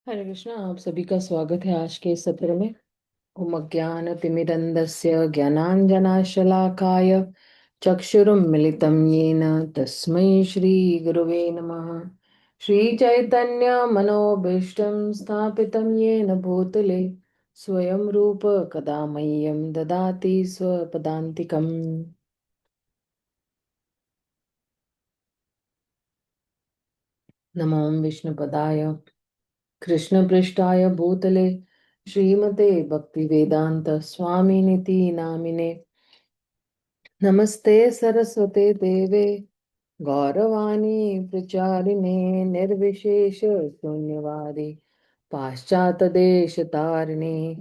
हरे कृष्णा। आप सभी का स्वागत है आज के इस सत्र में। ओम अज्ञानतिमिरन्धस्य ज्ञानाञ्जनशलाकाय चक्षुरुन्मिलितं येन तस्मै श्रीगुरवे नमः। श्रीचैतन्यमनोभीष्टं स्थापितं येन भूतले स्वयं रूप कदा मह्यं ददाति स्वपदान्तिकम्। नमो विष्णुपदाय कृष्णपृष्ठाय भूतले श्रीमते भक्तिवेदांत स्वामिनिति नामिने। नमस्ते सरस्वते देवे गौरवाणी प्रचारिणे निर्विशेष शून्यवादी पाश्चात्य देश तारिणे।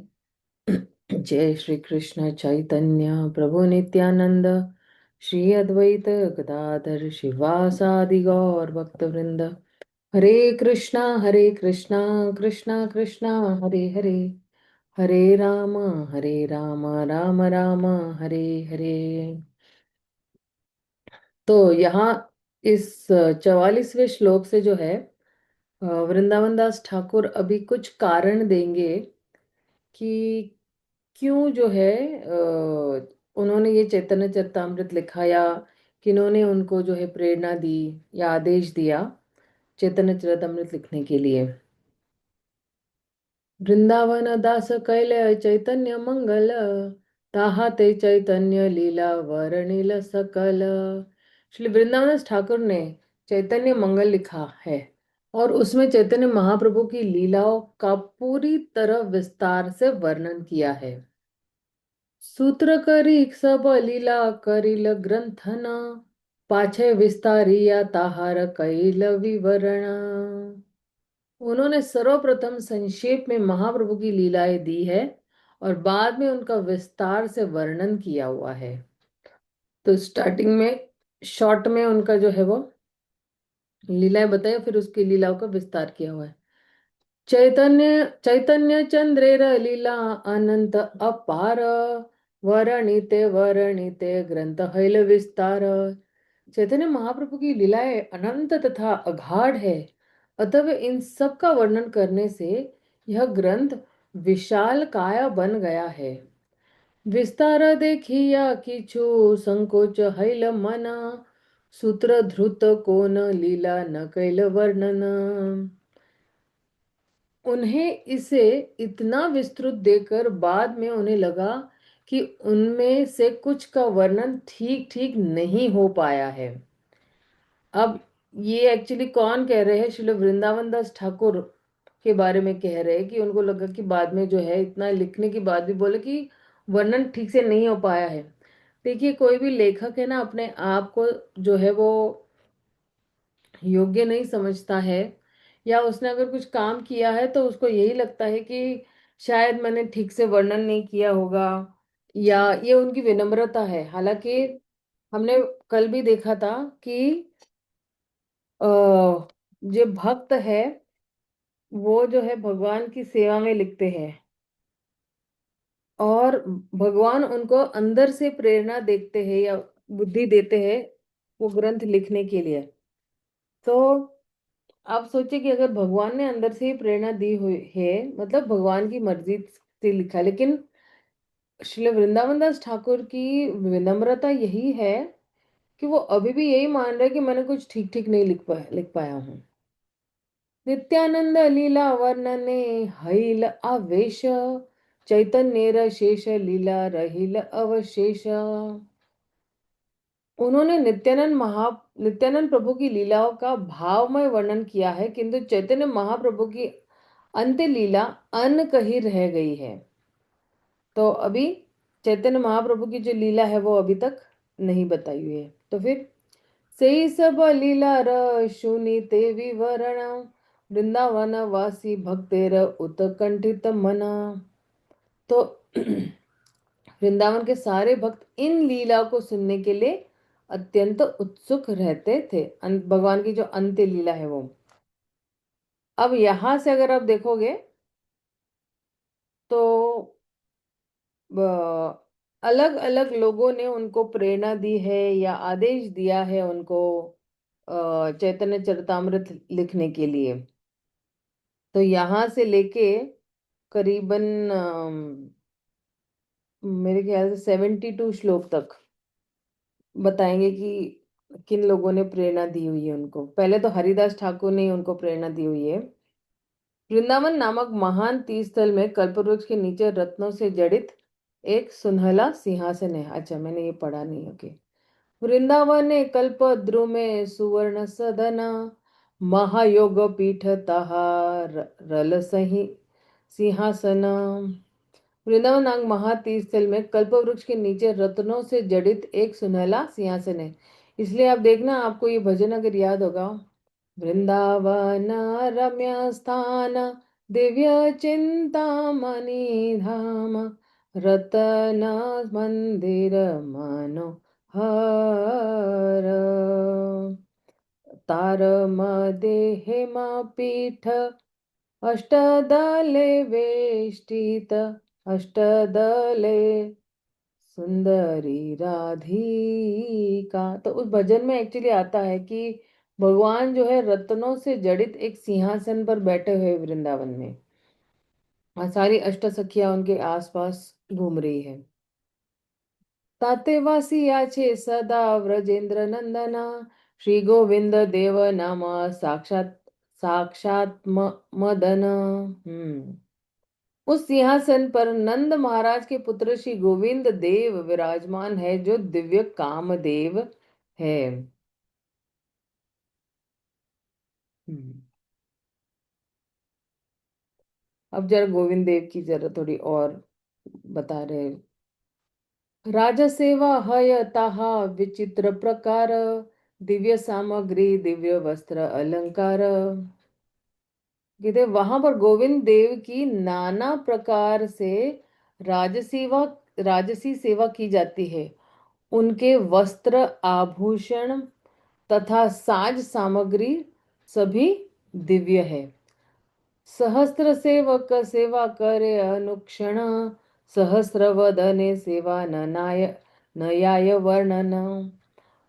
जय श्री कृष्ण चैतन्य प्रभु नित्यानंद श्री अद्वैत गदाधर शिवासादि गौर भक्तवृंद। हरे कृष्णा कृष्णा कृष्णा हरे हरे, हरे राम राम राम हरे हरे। तो यहाँ इस 44वें श्लोक से जो है वृंदावन दास ठाकुर अभी कुछ कारण देंगे कि क्यों जो है उन्होंने ये चैतन्य चरितामृत लिखा, या किन्होंने उनको जो है प्रेरणा दी या आदेश दिया चैतन्य चरितामृत लिखने के लिए। वृंदावन दास कैल चैतन्य मंगल ताहा ते चैतन्य लीला वर्णिल सकल। श्री वृंदावन दास ठाकुर ने चैतन्य मंगल लिखा है और उसमें चैतन्य महाप्रभु की लीलाओं का पूरी तरह विस्तार से वर्णन किया है। सूत्र करी सब लीला करिल ग्रंथना पाछे विस्तारिया ताहार कैल विवरण। उन्होंने सर्वप्रथम संक्षेप में महाप्रभु की लीलाएं दी है और बाद में उनका विस्तार से वर्णन किया हुआ है। तो स्टार्टिंग में शॉर्ट में उनका जो है वो लीलाएं बताई, फिर उसकी लीलाओं का विस्तार किया हुआ है। चैतन्य चैतन्य चंद्रेर लीला अनंत अपार वर्णिते वर्णिते ग्रंथ हैल विस्तार। चैतन्य महाप्रभु की लीलाएं अनंत तथा अगाध है, अतः इन सब का वर्णन करने से यह ग्रंथ विशाल काया बन गया है। विस्तार देखिया किछु संकोच हैल मना सूत्र धृत कोन लीला न कैल वर्णन। उन्हें इसे इतना विस्तृत देकर बाद में उन्हें लगा कि उनमें से कुछ का वर्णन ठीक ठीक नहीं हो पाया है। अब ये एक्चुअली कौन कह रहे हैं? श्रील वृंदावन दास ठाकुर के बारे में कह रहे हैं कि उनको लगा कि बाद में जो है इतना लिखने के बाद भी बोले कि वर्णन ठीक से नहीं हो पाया है। देखिए, कोई भी लेखक है ना, अपने आप को जो है वो योग्य नहीं समझता है, या उसने अगर कुछ काम किया है तो उसको यही लगता है कि शायद मैंने ठीक से वर्णन नहीं किया होगा, या ये उनकी विनम्रता है। हालांकि हमने कल भी देखा था कि अ, जो भक्त है वो जो है भगवान की सेवा में लिखते हैं और भगवान उनको अंदर से प्रेरणा देखते हैं या बुद्धि देते हैं वो ग्रंथ लिखने के लिए। तो आप सोचिए कि अगर भगवान ने अंदर से ही प्रेरणा दी हुई है, मतलब भगवान की मर्जी से लिखा। लेकिन श्री वृंदावन दास ठाकुर की विनम्रता यही है कि वो अभी भी यही मान रहे कि मैंने कुछ ठीक ठीक नहीं लिख पाया हूँ। नित्यानंद लीला वर्णने हैल आवेश चैतन्य शेष लीला रहिल अवशेष। उन्होंने नित्यानंद प्रभु की लीलाओं का भावमय वर्णन किया है, किंतु चैतन्य महाप्रभु की अंत्य लीला अनकही रह गई है। तो अभी चैतन्य महाप्रभु की जो लीला है वो अभी तक नहीं बताई हुई है। तो फिर सही सब लीला र सुनीते विवरण वृंदावन वासी भक्तेर उत्कंठित मना। तो वृंदावन के सारे भक्त इन लीला को सुनने के लिए अत्यंत उत्सुक रहते थे। भगवान की जो अंत्य लीला है वो। अब यहां से अगर आप देखोगे तो अलग अलग लोगों ने उनको प्रेरणा दी है या आदेश दिया है उनको चैतन्य चरितामृत लिखने के लिए। तो यहाँ से लेके करीबन मेरे ख्याल से 72 श्लोक तक बताएंगे कि किन लोगों ने प्रेरणा दी हुई है उनको। पहले तो हरिदास ठाकुर ने उनको प्रेरणा दी हुई है। वृंदावन नामक महान तीर्थस्थल में कल्पवृक्ष के नीचे रत्नों से जड़ित एक सुनहला सिंहासन है। अच्छा, मैंने ये पढ़ा नहीं। ओके। वृंदावने कल्पद्रु में सुवर्ण सदना महायोग पीठ तहा रल सही सिंहासन। वृंदावन नाग महातीर्थ स्थल में कल्पवृक्ष के नीचे रत्नों से जड़ित एक सुनहला सिंहासन है। इसलिए आप देखना, आपको ये भजन अगर याद होगा, वृंदावन रम्य स्थान दिव्य चिंतामणि धाम रतन मंदिर मनोहर तारम देहिमा पीठ अष्टदले वेष्टित अष्टदले सुंदरी राधिका। तो उस भजन में एक्चुअली आता है कि भगवान जो है रत्नों से जड़ित एक सिंहासन पर बैठे हुए वृंदावन में, और सारी अष्ट सखियां उनके आसपास घूम रही है। ताते वासिया छे सदा व्रजेंद्र नंदना श्री गोविंद देव नाम साक्षात साक्षात मदन। उस सिंहासन पर नंद महाराज के पुत्र श्री गोविंद देव विराजमान है, जो दिव्य कामदेव है। हम्म, अब जरा गोविंद देव की जरा थोड़ी और बता रहे। राजा सेवा हय ताहा विचित्र प्रकार दिव्य सामग्री दिव्य वस्त्र अलंकार। कहते वहां पर गोविंद देव की नाना प्रकार से राजसेवा राजसी सेवा की जाती है। उनके वस्त्र आभूषण तथा साज सामग्री सभी दिव्य है। सहस्त्र सेवक सेवा करे अनुक्षण सहस्त्र वदने सेवा ननाय नयाय वर्णन।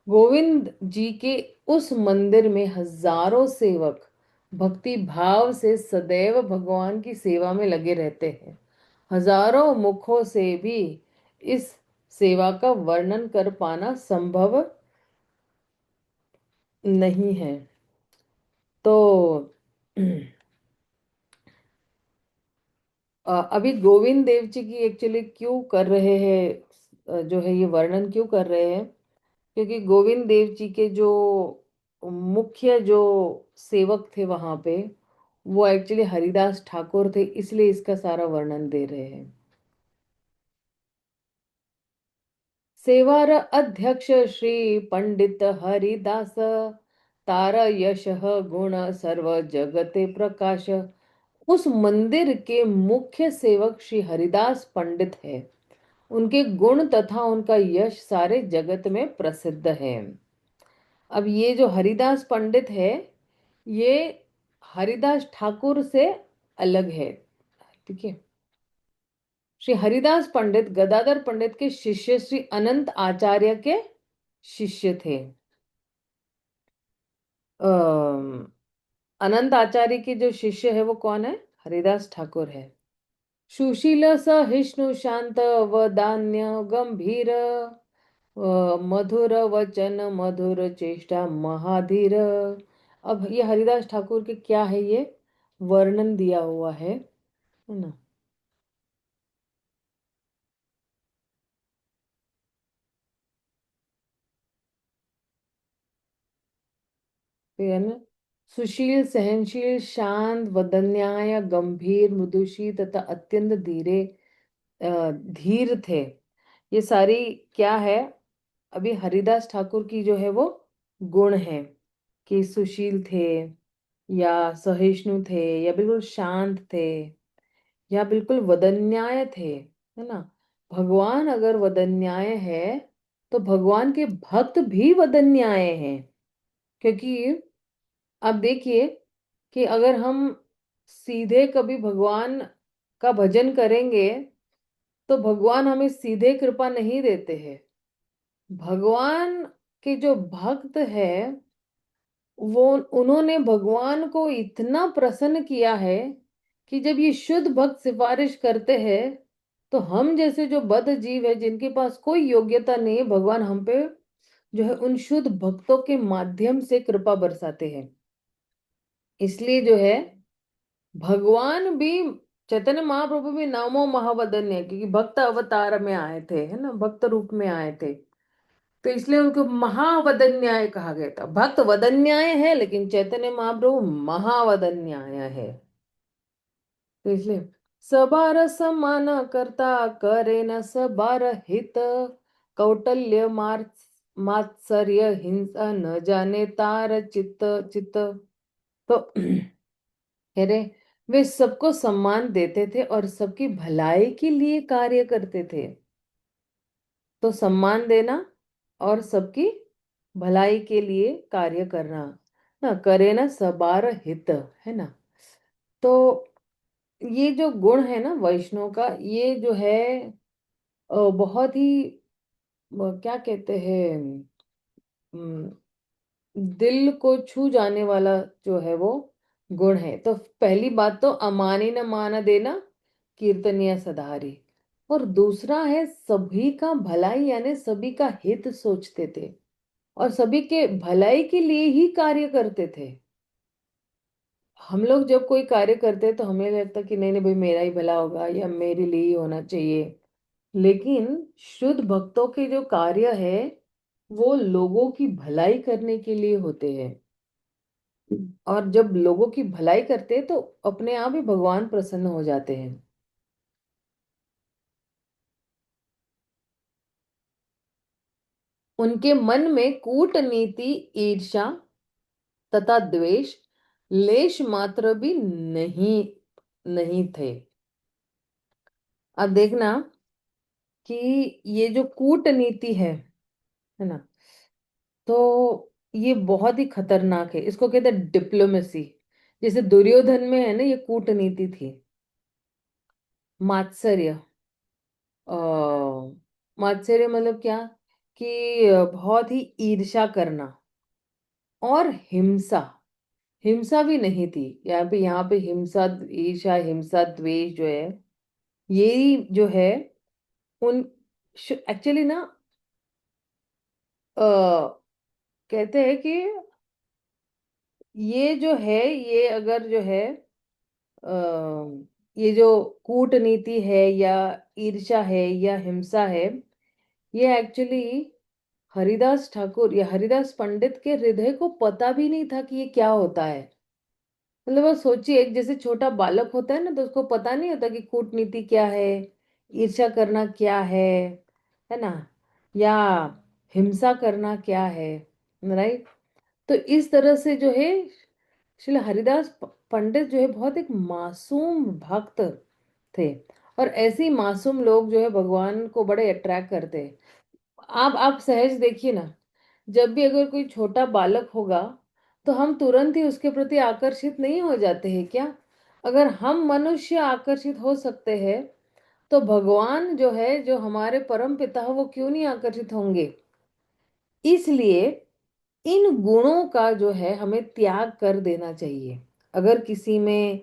गोविंद जी के उस मंदिर में हजारों सेवक भक्ति भाव से सदैव भगवान की सेवा में लगे रहते हैं। हजारों मुखों से भी इस सेवा का वर्णन कर पाना संभव नहीं है। तो अभी गोविंद देव जी की एक्चुअली क्यों कर रहे हैं, जो है ये वर्णन क्यों कर रहे हैं, क्योंकि गोविंद देव जी के जो मुख्य जो सेवक थे वहां पे, वो एक्चुअली हरिदास ठाकुर थे, इसलिए इसका सारा वर्णन दे रहे हैं। सेवार अध्यक्ष श्री पंडित हरिदास तार यश गुण सर्व जगते प्रकाश। उस मंदिर के मुख्य सेवक श्री हरिदास पंडित है। उनके गुण तथा उनका यश सारे जगत में प्रसिद्ध है। अब ये जो हरिदास पंडित है, ये हरिदास ठाकुर से अलग है। ठीक है। श्री हरिदास पंडित गदाधर पंडित के शिष्य श्री अनंत आचार्य के शिष्य थे। अनंत आचार्य के जो शिष्य है वो कौन है? हरिदास ठाकुर है। सुशील सहिष्णु शांत वदान्य गंभीर मधुर वचन मधुर चेष्टा महाधीर। अब ये हरिदास ठाकुर के क्या है, ये वर्णन दिया हुआ है ना। तो है ना, सुशील सहनशील शांत वदन्याय गंभीर मृदुषी तथा अत्यंत धीरे धीर थे। ये सारी क्या है, अभी हरिदास ठाकुर की जो है वो गुण है, कि सुशील थे या सहिष्णु थे या बिल्कुल शांत थे या बिल्कुल वदन्याय थे, है ना। भगवान अगर वदन्याय है तो भगवान के भक्त भी वदन्याय हैं। क्योंकि आप देखिए कि अगर हम सीधे कभी भगवान का भजन करेंगे तो भगवान हमें सीधे कृपा नहीं देते हैं। भगवान के जो भक्त है, वो उन्होंने भगवान को इतना प्रसन्न किया है कि जब ये शुद्ध भक्त सिफारिश करते हैं तो हम जैसे जो बद्ध जीव है जिनके पास कोई योग्यता नहीं है, भगवान हम पे जो है उन शुद्ध भक्तों के माध्यम से कृपा बरसाते हैं। इसलिए जो है भगवान भी, चैतन्य महाप्रभु भी नमो महावदन्य, क्योंकि भक्त अवतार में आए थे, है ना, भक्त रूप में आए थे, तो इसलिए उनको महावदन्याय कहा गया था। भक्त वदन्याय है लेकिन चैतन्य महाप्रभु महावदन्याय है। तो इसलिए सबार समान करता करे न सबार हित, कौटल्य मात्सर्य हिंसा न जाने तार चित्त चित्त। तो कह रहे वे सबको सम्मान देते थे और सबकी भलाई के लिए कार्य करते थे। तो सम्मान देना और सबकी भलाई के लिए कार्य करना, ना करे ना सबार हित, है ना। तो ये जो गुण है ना वैष्णव का, ये जो है बहुत ही क्या कहते हैं, अम, दिल को छू जाने वाला जो है वो गुण है। तो पहली बात तो अमानी न मान देना, कीर्तनिया सधारी। और दूसरा है सभी का भलाई, यानी सभी का हित सोचते थे और सभी के भलाई के लिए ही कार्य करते थे। हम लोग जब कोई कार्य करते हैं तो हमें लगता है कि नहीं नहीं भाई मेरा ही भला होगा या मेरे लिए ही होना चाहिए, लेकिन शुद्ध भक्तों के जो कार्य है वो लोगों की भलाई करने के लिए होते हैं। और जब लोगों की भलाई करते हैं तो अपने आप ही भगवान प्रसन्न हो जाते हैं। उनके मन में कूटनीति, ईर्ष्या तथा द्वेष लेश मात्र भी नहीं नहीं थे। अब देखना कि ये जो कूटनीति है ना, तो ये बहुत ही खतरनाक है, इसको कहते हैं डिप्लोमेसी। जैसे दुर्योधन में है ना ये कूटनीति थी। मात्सर्य, मात्सर्य मतलब क्या, कि बहुत ही ईर्ष्या करना। और हिंसा, हिंसा भी नहीं थी यहाँ पे हिंसा, ईर्ष्या हिंसा द्वेष जो है ये जो है उन एक्चुअली ना कहते हैं कि ये जो है, ये अगर जो है ये जो कूटनीति है या ईर्ष्या है या हिंसा है, ये एक्चुअली हरिदास ठाकुर या हरिदास पंडित के हृदय को पता भी नहीं था कि ये क्या होता है। मतलब वो सोचिए, एक जैसे छोटा बालक होता है ना तो उसको पता नहीं होता कि कूटनीति क्या है, ईर्ष्या करना क्या है ना, या हिंसा करना क्या है, राइट। तो इस तरह से जो है श्री हरिदास पंडित जो है बहुत एक मासूम भक्त थे। और ऐसे ही मासूम लोग जो है भगवान को बड़े अट्रैक्ट करते हैं। आप सहज देखिए ना, जब भी अगर कोई छोटा बालक होगा तो हम तुरंत ही उसके प्रति आकर्षित नहीं हो जाते हैं क्या? अगर हम मनुष्य आकर्षित हो सकते हैं तो भगवान जो है, जो हमारे परम पिता है, वो क्यों नहीं आकर्षित होंगे? इसलिए इन गुणों का जो है हमें त्याग कर देना चाहिए। अगर किसी में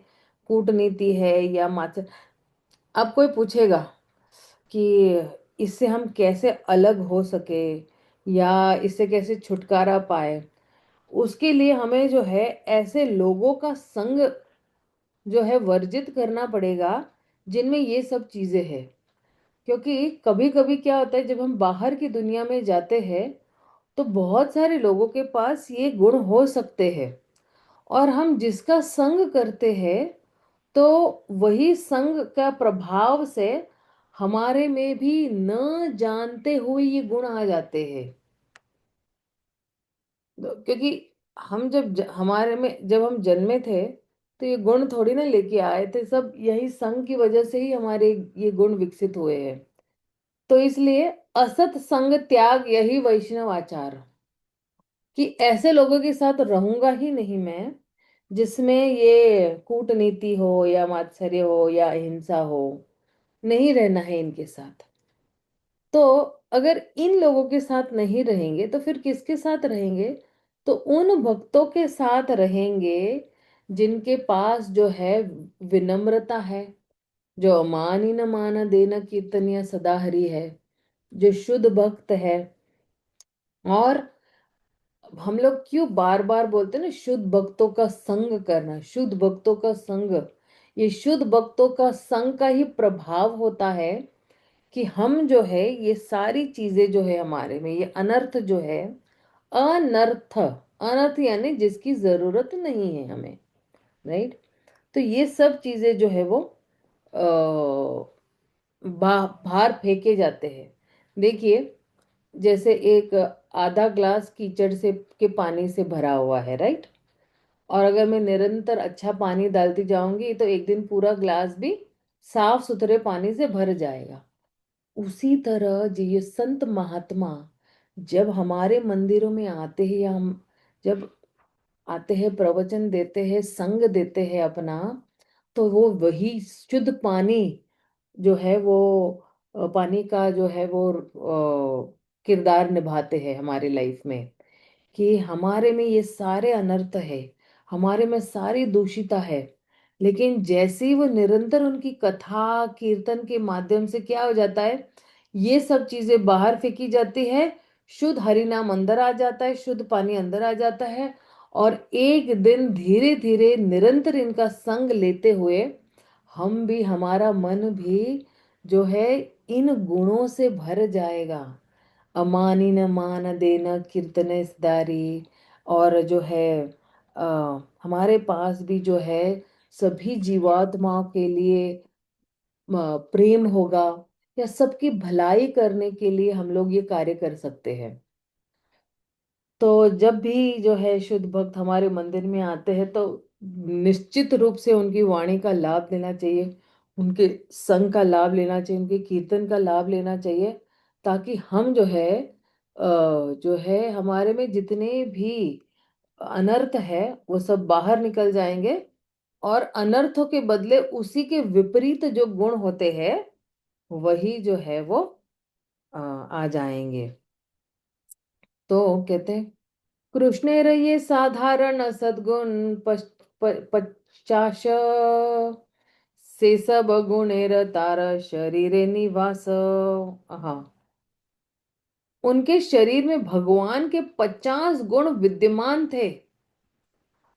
कूटनीति है या माचर, अब कोई पूछेगा कि इससे हम कैसे अलग हो सके या इससे कैसे छुटकारा पाए, उसके लिए हमें जो है ऐसे लोगों का संग जो है वर्जित करना पड़ेगा जिनमें ये सब चीजें हैं। क्योंकि कभी कभी क्या होता है, जब हम बाहर की दुनिया में जाते हैं तो बहुत सारे लोगों के पास ये गुण हो सकते हैं, और हम जिसका संग करते हैं तो वही संग का प्रभाव से हमारे में भी न जानते हुए ये गुण आ जाते हैं। क्योंकि हम हमारे में जब हम जन्मे थे तो ये गुण थोड़ी ना लेके आए थे, सब यही संग की वजह से ही हमारे ये गुण विकसित हुए हैं। तो इसलिए असत संग त्याग यही वैष्णव आचार, कि ऐसे लोगों के साथ रहूंगा ही नहीं मैं जिसमें ये कूटनीति हो या मात्सर्य हो या हिंसा हो, नहीं रहना है इनके साथ। तो अगर इन लोगों के साथ नहीं रहेंगे तो फिर किसके साथ रहेंगे? तो उन भक्तों के साथ रहेंगे जिनके पास जो है विनम्रता है, जो अमानी न मान देना कीर्तनिया सदा हरि है, जो शुद्ध भक्त है। और हम लोग क्यों बार बार बोलते हैं ना, शुद्ध भक्तों का संग करना, शुद्ध भक्तों का संग। ये शुद्ध भक्तों का संग का ही प्रभाव होता है कि हम जो है ये सारी चीजें जो है हमारे में, ये अनर्थ जो है, अनर्थ, अनर्थ यानी जिसकी जरूरत नहीं है हमें, राइट। तो ये सब चीजें जो है वो बाहर फेंके जाते हैं। देखिए, जैसे एक आधा ग्लास कीचड़ से के पानी से भरा हुआ है, राइट। और अगर मैं निरंतर अच्छा पानी डालती जाऊंगी तो एक दिन पूरा ग्लास भी साफ सुथरे पानी से भर जाएगा। उसी तरह जी ये संत महात्मा जब हमारे मंदिरों में आते हैं, या हम जब आते हैं, प्रवचन देते हैं, संग देते हैं अपना, तो वो वही शुद्ध पानी जो है वो पानी का जो है वो किरदार निभाते हैं हमारी लाइफ में। कि हमारे में ये सारे अनर्थ है, हमारे में सारी दूषिता है, लेकिन जैसे ही वो निरंतर उनकी कथा कीर्तन के माध्यम से क्या हो जाता है, ये सब चीजें बाहर फेंकी जाती है, शुद्ध हरि नाम अंदर आ जाता है, शुद्ध पानी अंदर आ जाता है। और एक दिन धीरे धीरे निरंतर इनका संग लेते हुए हम भी, हमारा मन भी जो है इन गुणों से भर जाएगा। अमानी न मान देना कीर्तने सदारी। और जो है हमारे पास भी जो है सभी जीवात्माओं के लिए प्रेम होगा, या सबकी भलाई करने के लिए हम लोग ये कार्य कर सकते हैं। तो जब भी जो है शुद्ध भक्त हमारे मंदिर में आते हैं तो निश्चित रूप से उनकी वाणी का लाभ लेना चाहिए, उनके संग का लाभ लेना चाहिए, उनके कीर्तन का लाभ लेना चाहिए, ताकि हम जो है जो है हमारे में जितने भी अनर्थ है वो सब बाहर निकल जाएंगे, और अनर्थों के बदले उसी के विपरीत जो गुण होते हैं वही जो है वो आ जाएंगे। तो कहते हैं, कृष्णेर ये साधारण सद्गुण पचाश से सब गुणेर तार शरीरे निवास। हाँ, उनके शरीर में भगवान के 50 गुण विद्यमान थे।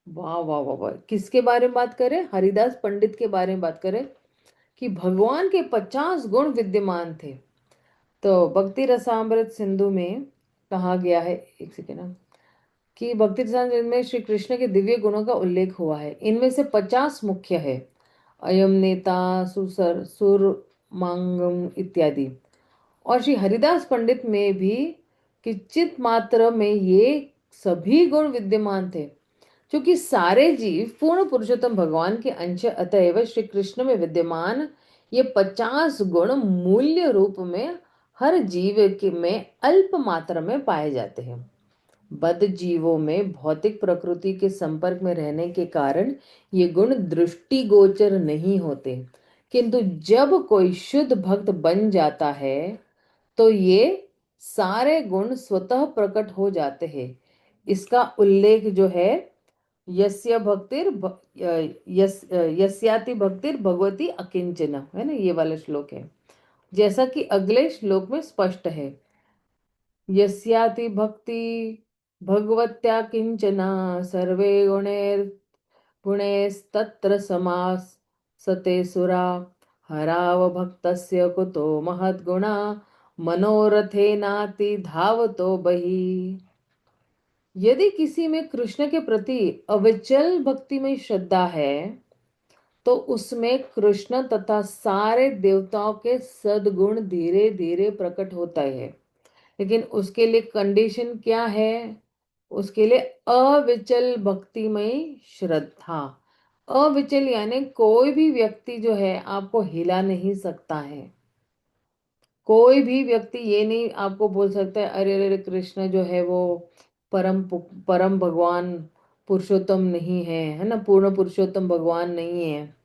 वाह वाह वाह वाह, किसके बारे में बात करें? हरिदास पंडित के बारे में बात करें कि भगवान के 50 गुण विद्यमान थे। तो भक्ति रसामृत सिंधु में कहा गया है, एक सेकेंड, कि भक्ति रसामृत में श्री कृष्ण के दिव्य गुणों का उल्लेख हुआ है। इनमें से 50 मुख्य है, अयम नेता, सुसर सुर मांगम इत्यादि। और श्री हरिदास पंडित में भी किंचित मात्र में ये सभी गुण विद्यमान थे। क्योंकि सारे जीव पूर्ण पुरुषोत्तम भगवान के अंश, अतएव श्री कृष्ण में विद्यमान ये 50 गुण मूल्य रूप में हर जीव के में अल्प मात्रा में पाए जाते हैं। बद्ध जीवों में भौतिक प्रकृति के संपर्क में रहने के कारण ये गुण दृष्टिगोचर नहीं होते, किंतु जब कोई शुद्ध भक्त बन जाता है तो ये सारे गुण स्वतः प्रकट हो जाते हैं। इसका उल्लेख जो है यस्य भक्तिर यस्याति भक्तिर भगवती अकिंचन, है ना, ये वाला श्लोक है। जैसा कि अगले श्लोक में स्पष्ट है, यस्याति भक्ति भगवत्या किंचना सर्वे गुणैस्तत्र समास सते सुरा हराव भक्तस्य कुतो महद्गुणा मनोरथेनाति धावतो बहि। यदि किसी में कृष्ण के प्रति अविचल भक्ति में श्रद्धा है तो उसमें कृष्ण तथा सारे देवताओं के सद्गुण धीरे धीरे प्रकट होता है। लेकिन उसके लिए कंडीशन क्या है? उसके लिए अविचल भक्तिमय श्रद्धा। अविचल यानी कोई भी व्यक्ति जो है आपको हिला नहीं सकता है। कोई भी व्यक्ति ये नहीं आपको बोल सकता है, अरे अरे कृष्ण जो है वो परम भगवान पुरुषोत्तम नहीं है, है ना, पूर्ण पुरुषोत्तम भगवान नहीं है।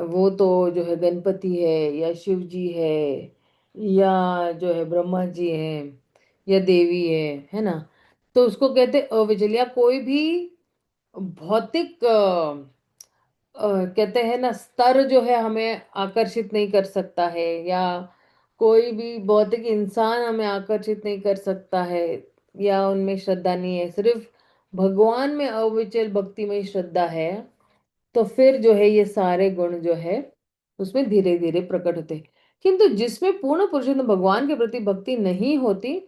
वो तो जो है गणपति है, या शिव जी है, या जो है ब्रह्मा जी है, या देवी है ना। तो उसको कहते अविचल। या कोई भी भौतिक कहते हैं ना, स्तर जो है हमें आकर्षित नहीं कर सकता है, या कोई भी भौतिक इंसान हमें आकर्षित नहीं कर सकता है, या उनमें श्रद्धा नहीं है, सिर्फ भगवान में अविचल भक्तिमय श्रद्धा है, तो फिर जो है ये सारे गुण जो है उसमें धीरे धीरे प्रकट होते हैं। किंतु जिसमें पूर्ण पुरुषोत्तम भगवान के प्रति भक्ति नहीं होती,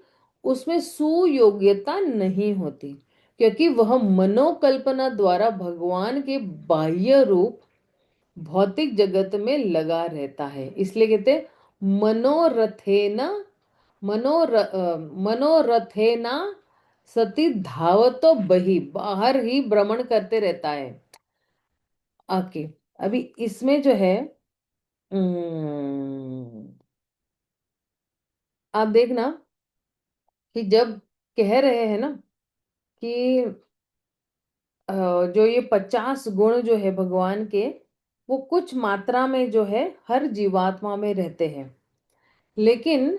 उसमें सुयोग्यता नहीं होती, क्योंकि वह मनोकल्पना द्वारा भगवान के बाह्य रूप भौतिक जगत में लगा रहता है। इसलिए कहते हैं मनोरथेना मनोरथेना सती धावतो बही, बाहर ही भ्रमण करते रहता है आके। अभी इसमें जो है आप देखना कि जब कह रहे हैं ना कि अ, जो ये 50 गुण जो है भगवान के, वो कुछ मात्रा में जो है हर जीवात्मा में रहते हैं, लेकिन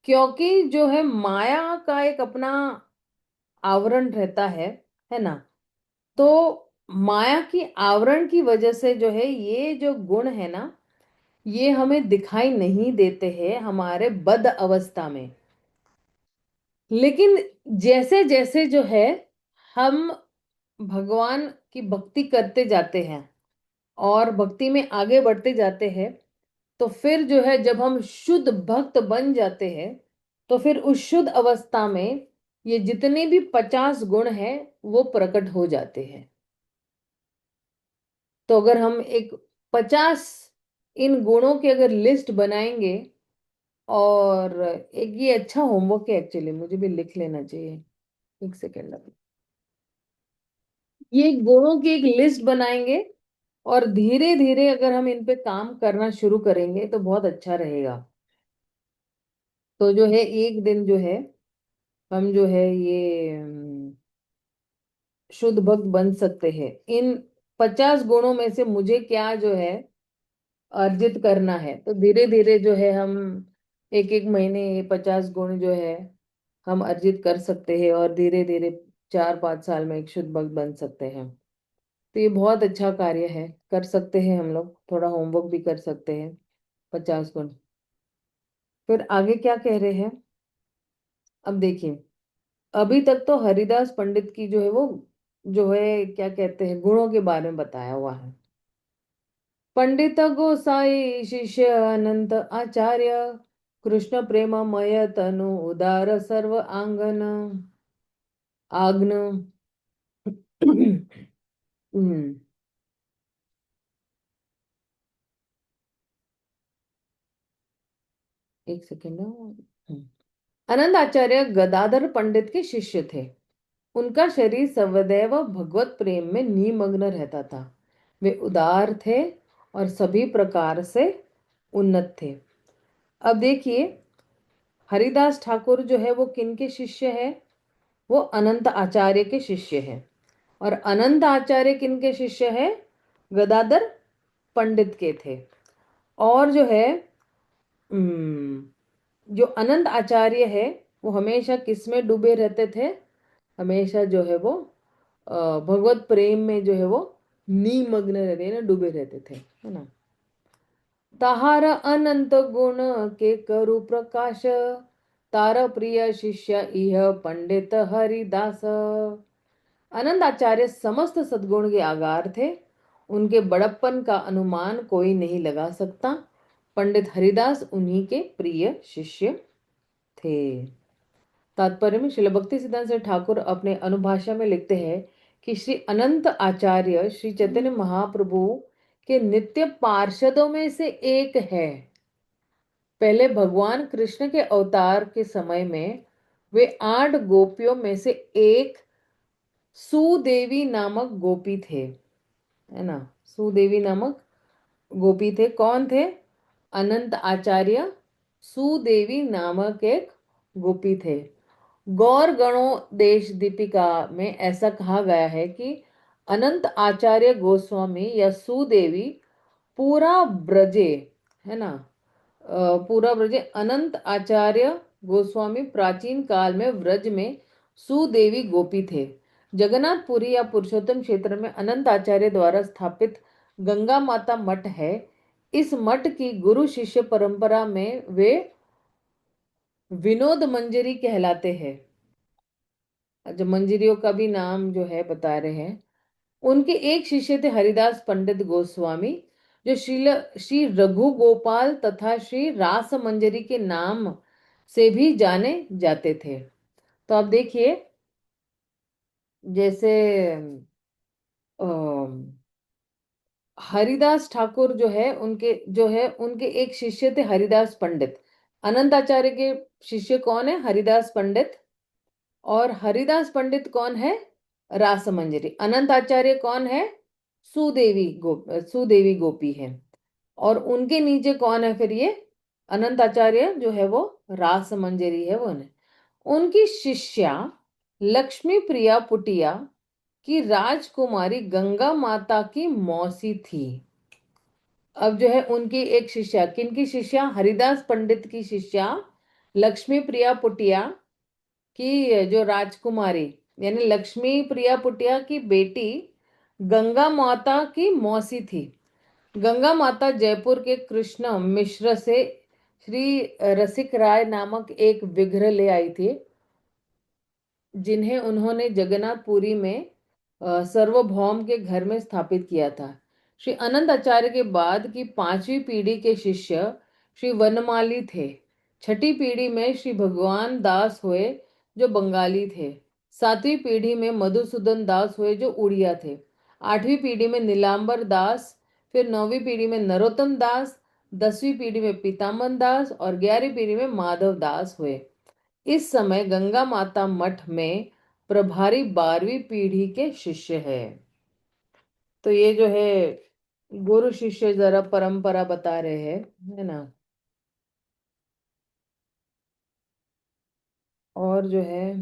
क्योंकि जो है माया का एक अपना आवरण रहता है ना, तो माया की आवरण की वजह से जो है ये जो गुण है ना, ये हमें दिखाई नहीं देते हैं हमारे बद अवस्था में। लेकिन जैसे जैसे जो है हम भगवान की भक्ति करते जाते हैं और भक्ति में आगे बढ़ते जाते हैं, तो फिर जो है जब हम शुद्ध भक्त बन जाते हैं, तो फिर उस शुद्ध अवस्था में ये जितने भी 50 गुण हैं वो प्रकट हो जाते हैं। तो अगर हम एक 50 इन गुणों की अगर लिस्ट बनाएंगे, और एक ये अच्छा होमवर्क है एक्चुअली, मुझे भी लिख लेना चाहिए, एक सेकेंड अभी। ये गुणों की एक लिस्ट बनाएंगे, और धीरे धीरे अगर हम इन पे काम करना शुरू करेंगे तो बहुत अच्छा रहेगा। तो जो है एक दिन जो है हम जो है ये शुद्ध भक्त बन सकते हैं। इन 50 गुणों में से मुझे क्या जो है अर्जित करना है, तो धीरे धीरे जो है हम एक एक महीने ये 50 गुण जो है हम अर्जित कर सकते हैं, और धीरे धीरे 4-5 साल में एक शुद्ध भक्त बन सकते हैं। तो ये बहुत अच्छा कार्य है, कर सकते हैं हम लोग, थोड़ा होमवर्क भी कर सकते हैं। 50 गुण। फिर आगे क्या कह रहे हैं, अब देखिए। अभी तक तो हरिदास पंडित की जो है वो जो है क्या कहते हैं गुणों के बारे में बताया हुआ है। पंडित गोसाई शिष्य अनंत आचार्य, कृष्ण प्रेममय तनु उदार सर्व आंगन आग्न। हम्म, एक सेकेंड। आनंद आचार्य गदाधर पंडित के शिष्य थे। उनका शरीर सदैव भगवत प्रेम में निमग्न रहता था। वे उदार थे और सभी प्रकार से उन्नत थे। अब देखिए, हरिदास ठाकुर जो है वो किन के शिष्य है? वो अनंत आचार्य के शिष्य है। और अनंत आचार्य किन के शिष्य है? गदाधर पंडित के थे। और जो है जो अनंत आचार्य है वो हमेशा किस में डूबे रहते थे? हमेशा जो है वो भगवत प्रेम में जो है वो निमग्न रहते हैं ना, डूबे रहते थे, है ना। ताहार अनंत गुण के करु प्रकाश, तार प्रिय शिष्य इह पंडित हरिदास। अनंत आचार्य समस्त सद्गुण के आगार थे। उनके बड़प्पन का अनुमान कोई नहीं लगा सकता। पंडित हरिदास उन्हीं के प्रिय शिष्य थे। तात्पर्य में श्रील भक्ति सिद्धांत से ठाकुर अपने अनुभाषा में लिखते हैं कि श्री अनंत आचार्य श्री चैतन्य महाप्रभु के नित्य पार्षदों में से एक है। पहले भगवान कृष्ण के अवतार के समय में वे 8 गोपियों में से एक सुदेवी नामक गोपी थे, है ना। सुदेवी नामक गोपी थे। कौन थे? अनंत आचार्य सुदेवी नामक एक गोपी थे। गौर गणों देश दीपिका में ऐसा कहा गया है कि अनंत आचार्य गोस्वामी या सुदेवी पूरा ब्रजे, है ना, पूरा ब्रजे अनंत आचार्य गोस्वामी प्राचीन काल में व्रज में सुदेवी गोपी थे। जगन्नाथपुरी या पुरुषोत्तम क्षेत्र में अनंत आचार्य द्वारा स्थापित गंगा माता मठ है। इस मठ की गुरु शिष्य परंपरा में वे विनोद मंजरी कहलाते हैं। जो मंजरियों का भी नाम जो है बता रहे हैं। उनके एक शिष्य थे हरिदास पंडित गोस्वामी, जो श्री रघु गोपाल तथा श्री रास मंजरी के नाम से भी जाने जाते थे। तो आप देखिए, जैसे हरिदास ठाकुर जो है उनके एक शिष्य थे हरिदास पंडित। अनंत आचार्य के शिष्य कौन है? हरिदास पंडित। और हरिदास पंडित कौन है? रासमंजरी। अनंत आचार्य कौन है? सुदेवी गोपी है। और उनके नीचे कौन है फिर? ये अनंत आचार्य जो है वो रासमंजरी है वो है। उनकी शिष्या लक्ष्मी प्रिया पुटिया की राजकुमारी गंगा माता की मौसी थी। अब जो है उनकी एक शिष्या, किनकी शिष्या? हरिदास पंडित की शिष्या लक्ष्मी प्रिया पुटिया की जो राजकुमारी, यानी लक्ष्मी प्रिया पुटिया की बेटी गंगा माता की मौसी थी। गंगा माता जयपुर के कृष्ण मिश्र से श्री रसिक राय नामक एक विग्रह ले आई थी, जिन्हें उन्होंने जगन्नाथपुरी में सर्वभौम के घर में स्थापित किया था। श्री अनंत आचार्य के बाद की पांचवी पीढ़ी के शिष्य श्री वनमाली थे। छठी पीढ़ी में श्री भगवान दास हुए, जो बंगाली थे। सातवीं पीढ़ी में मधुसूदन दास हुए, जो उड़िया थे। आठवीं पीढ़ी में नीलांबर दास, फिर नौवीं पीढ़ी में नरोत्तम दास, 10वीं पीढ़ी में पीताम्बर दास और 11वीं पीढ़ी में माधव दास हुए। इस समय गंगा माता मठ में प्रभारी 12वीं पीढ़ी के शिष्य है। तो ये जो है गुरु शिष्य जरा परंपरा बता रहे हैं, है ना। और जो है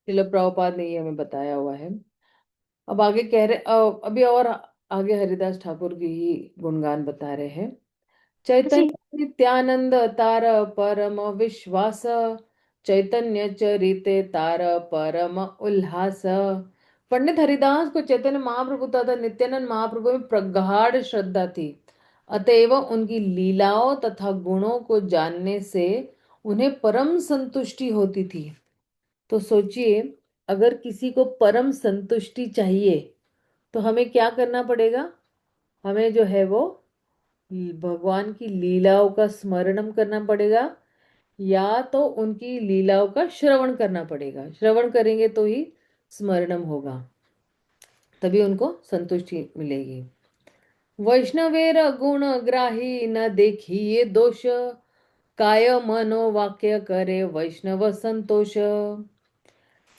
शिल प्रभुपाद ने ये हमें बताया हुआ है। अब आगे कह रहे अभी और आगे हरिदास ठाकुर की ही गुणगान बता रहे हैं। जी। चैतन्य नित्यानंद तार परम विश्वास, चैतन्य चरिते तार परम उल्लास। पंडित हरिदास को चैतन्य महाप्रभु तथा नित्यानंद महाप्रभु में प्रगाढ़ श्रद्धा थी। अतएव उनकी लीलाओं तथा गुणों को जानने से उन्हें परम संतुष्टि होती थी। तो सोचिए, अगर किसी को परम संतुष्टि चाहिए तो हमें क्या करना पड़ेगा? हमें जो है वो भगवान की लीलाओं का स्मरणम करना पड़ेगा, या तो उनकी लीलाओं का श्रवण करना पड़ेगा। श्रवण करेंगे तो ही स्मरणम होगा, तभी उनको संतुष्टि मिलेगी। वैष्णवेर गुण ग्राही न देखिए दोष, काय मनो वाक्य करे वैष्णव संतोष।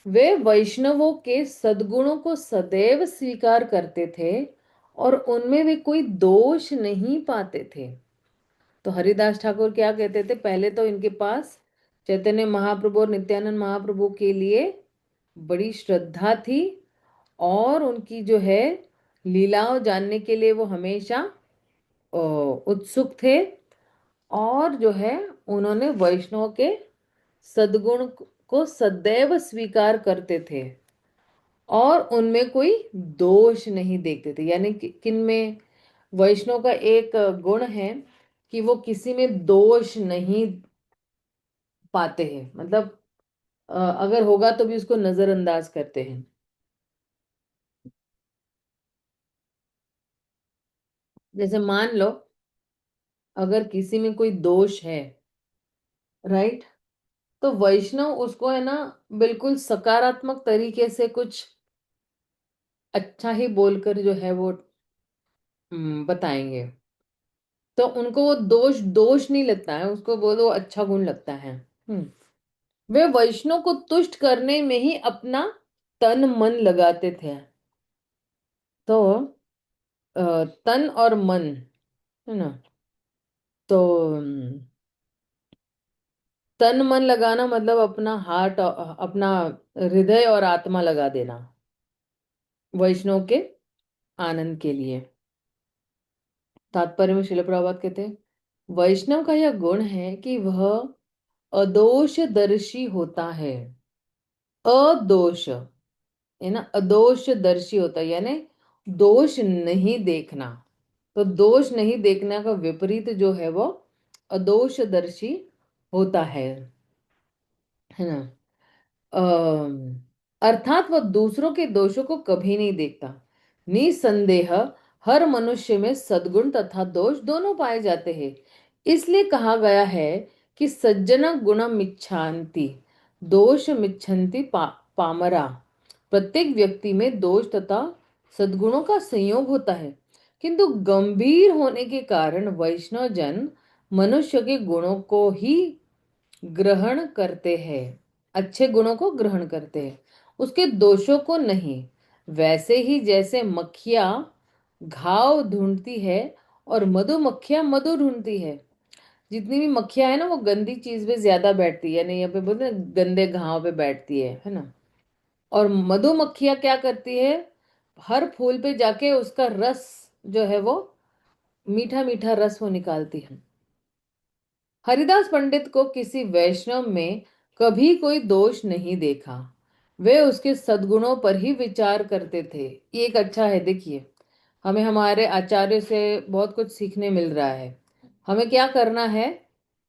वे वैष्णवों के सद्गुणों को सदैव स्वीकार करते थे और उनमें वे कोई दोष नहीं पाते थे। तो हरिदास ठाकुर क्या कहते थे? पहले तो इनके पास चैतन्य महाप्रभु और नित्यानंद महाप्रभु के लिए बड़ी श्रद्धा थी, और उनकी जो है लीलाओं जानने के लिए वो हमेशा उत्सुक थे। और जो है उन्होंने वैष्णव के सद्गुण को सदैव स्वीकार करते थे और उनमें कोई दोष नहीं देखते थे। यानी कि किन में? वैष्णव का एक गुण है कि वो किसी में दोष नहीं पाते हैं। मतलब अगर होगा तो भी उसको नजरअंदाज करते हैं। जैसे मान लो, अगर किसी में कोई दोष है, राइट, तो वैष्णव उसको है ना बिल्कुल सकारात्मक तरीके से कुछ अच्छा ही बोलकर जो है वो बताएंगे। तो उनको वो दोष दोष नहीं लगता है, उसको वो अच्छा गुण लगता है। वे वैष्णव को तुष्ट करने में ही अपना तन मन लगाते थे। तो तन और मन, है ना। तो तन मन लगाना मतलब अपना हार्ट, अपना हृदय और आत्मा लगा देना वैष्णव के आनंद के लिए। तात्पर्य में श्रील प्रभुपाद कहते हैं, वैष्णव का यह गुण है कि वह अदोष दर्शी होता है। अदोष है ना, अदोष दर्शी होता है, यानी दोष नहीं देखना। तो दोष नहीं देखना का विपरीत जो है वो अदोष दर्शी होता है ना। अर्थात वह दूसरों के दोषों को कभी नहीं देखता। निसंदेह हर मनुष्य में सद्गुण तथा दोष दोनों पाए जाते हैं। इसलिए कहा गया है कि सज्जन गुणम इच्छन्ति दोष मिच्छन्ति पामरा। प्रत्येक व्यक्ति में दोष तथा सद्गुणों का संयोग होता है, किंतु गंभीर होने के कारण वैष्णव जन मनुष्य के गुणों को ही ग्रहण करते हैं, अच्छे गुणों को ग्रहण करते हैं, उसके दोषों को नहीं। वैसे ही जैसे मक्खियां घाव ढूंढती है और मधुमक्खियां मधु ढूंढती है। जितनी भी मक्खियां है ना वो गंदी चीज पे ज्यादा बैठती है, नहीं यहाँ पे बोलते हैं गंदे घाव पे बैठती है ना। और मधुमक्खियां क्या करती है, हर फूल पे जाके उसका रस जो है वो मीठा मीठा रस वो निकालती है। हरिदास पंडित को किसी वैष्णव में कभी कोई दोष नहीं देखा। वे उसके सद्गुणों पर ही विचार करते थे। ये एक अच्छा है, देखिए हमें हमारे आचार्य से बहुत कुछ सीखने मिल रहा है। हमें क्या करना है,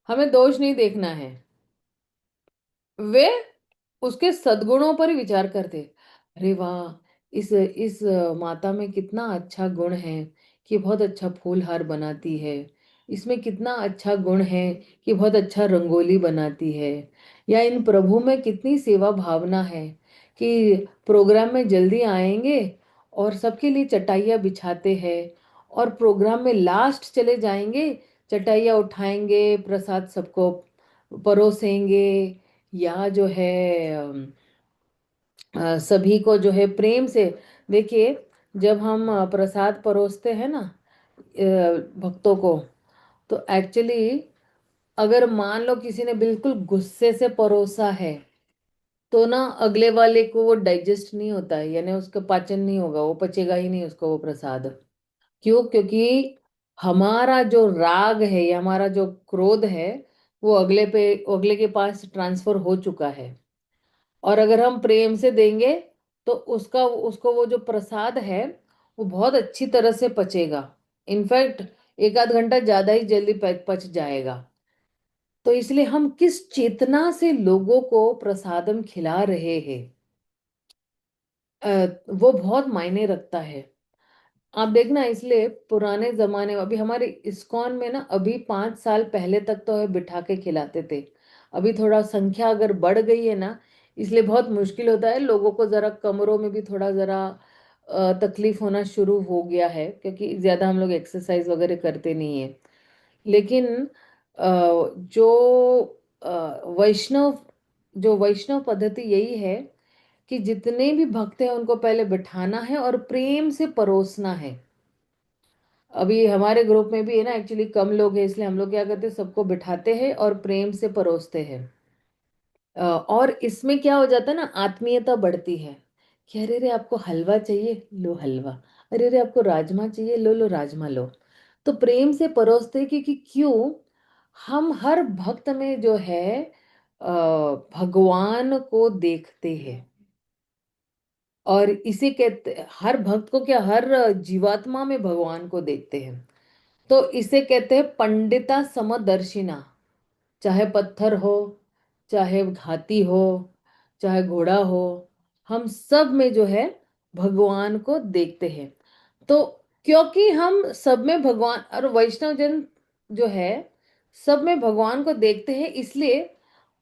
हमें दोष नहीं देखना है, वे उसके सद्गुणों पर ही विचार करते। अरे वाह, इस माता में कितना अच्छा गुण है कि बहुत अच्छा फूल हार बनाती है। इसमें कितना अच्छा गुण है कि बहुत अच्छा रंगोली बनाती है। या इन प्रभु में कितनी सेवा भावना है कि प्रोग्राम में जल्दी आएंगे और सबके लिए चटाइयाँ बिछाते हैं, और प्रोग्राम में लास्ट चले जाएंगे, चटाइयाँ उठाएंगे, प्रसाद सबको परोसेंगे। या जो है सभी को जो है प्रेम से, देखिए जब हम प्रसाद परोसते हैं ना भक्तों को, तो एक्चुअली अगर मान लो किसी ने बिल्कुल गुस्से से परोसा है, तो ना अगले वाले को वो डाइजेस्ट नहीं होता है, यानी उसका पाचन नहीं होगा, वो पचेगा ही नहीं उसको वो प्रसाद। क्यों? क्योंकि हमारा जो राग है या हमारा जो क्रोध है वो अगले के पास ट्रांसफर हो चुका है। और अगर हम प्रेम से देंगे तो उसका उसको वो जो प्रसाद है वो बहुत अच्छी तरह से पचेगा। इनफैक्ट एक आध घंटा ज्यादा ही जल्दी पच जाएगा। तो इसलिए हम किस चेतना से लोगों को प्रसादम खिला रहे हैं, वो बहुत मायने रखता है। आप देखना, इसलिए पुराने जमाने में, अभी हमारे इस्कॉन में ना अभी 5 साल पहले तक तो है बिठा के खिलाते थे। अभी थोड़ा संख्या अगर बढ़ गई है ना, इसलिए बहुत मुश्किल होता है लोगों को, जरा कमरों में भी थोड़ा जरा तकलीफ होना शुरू हो गया है, क्योंकि ज्यादा हम लोग एक्सरसाइज वगैरह करते नहीं है। लेकिन जो वैष्णव जो वैष्णव पद्धति यही है कि जितने भी भक्त हैं उनको पहले बिठाना है और प्रेम से परोसना है। अभी हमारे ग्रुप में भी है ना, एक्चुअली कम लोग हैं, इसलिए हम लोग क्या करते हैं, सबको बिठाते हैं और प्रेम से परोसते हैं। और इसमें क्या हो जाता है ना, आत्मीयता बढ़ती है कि अरे रे आपको हलवा चाहिए, लो हलवा। अरे रे आपको राजमा चाहिए, लो लो राजमा लो। तो प्रेम से परोसते हैं, क्योंकि क्यों, हम हर भक्त में जो है भगवान को देखते हैं। और इसे कहते, हर भक्त को क्या, हर जीवात्मा में भगवान को देखते हैं। तो इसे कहते हैं पंडिता समदर्शिना। चाहे पत्थर हो, चाहे हाथी हो, चाहे घोड़ा हो, हम सब में जो है भगवान को देखते हैं। तो क्योंकि हम सब में भगवान, और वैष्णव जन जो है सब में भगवान को देखते हैं, इसलिए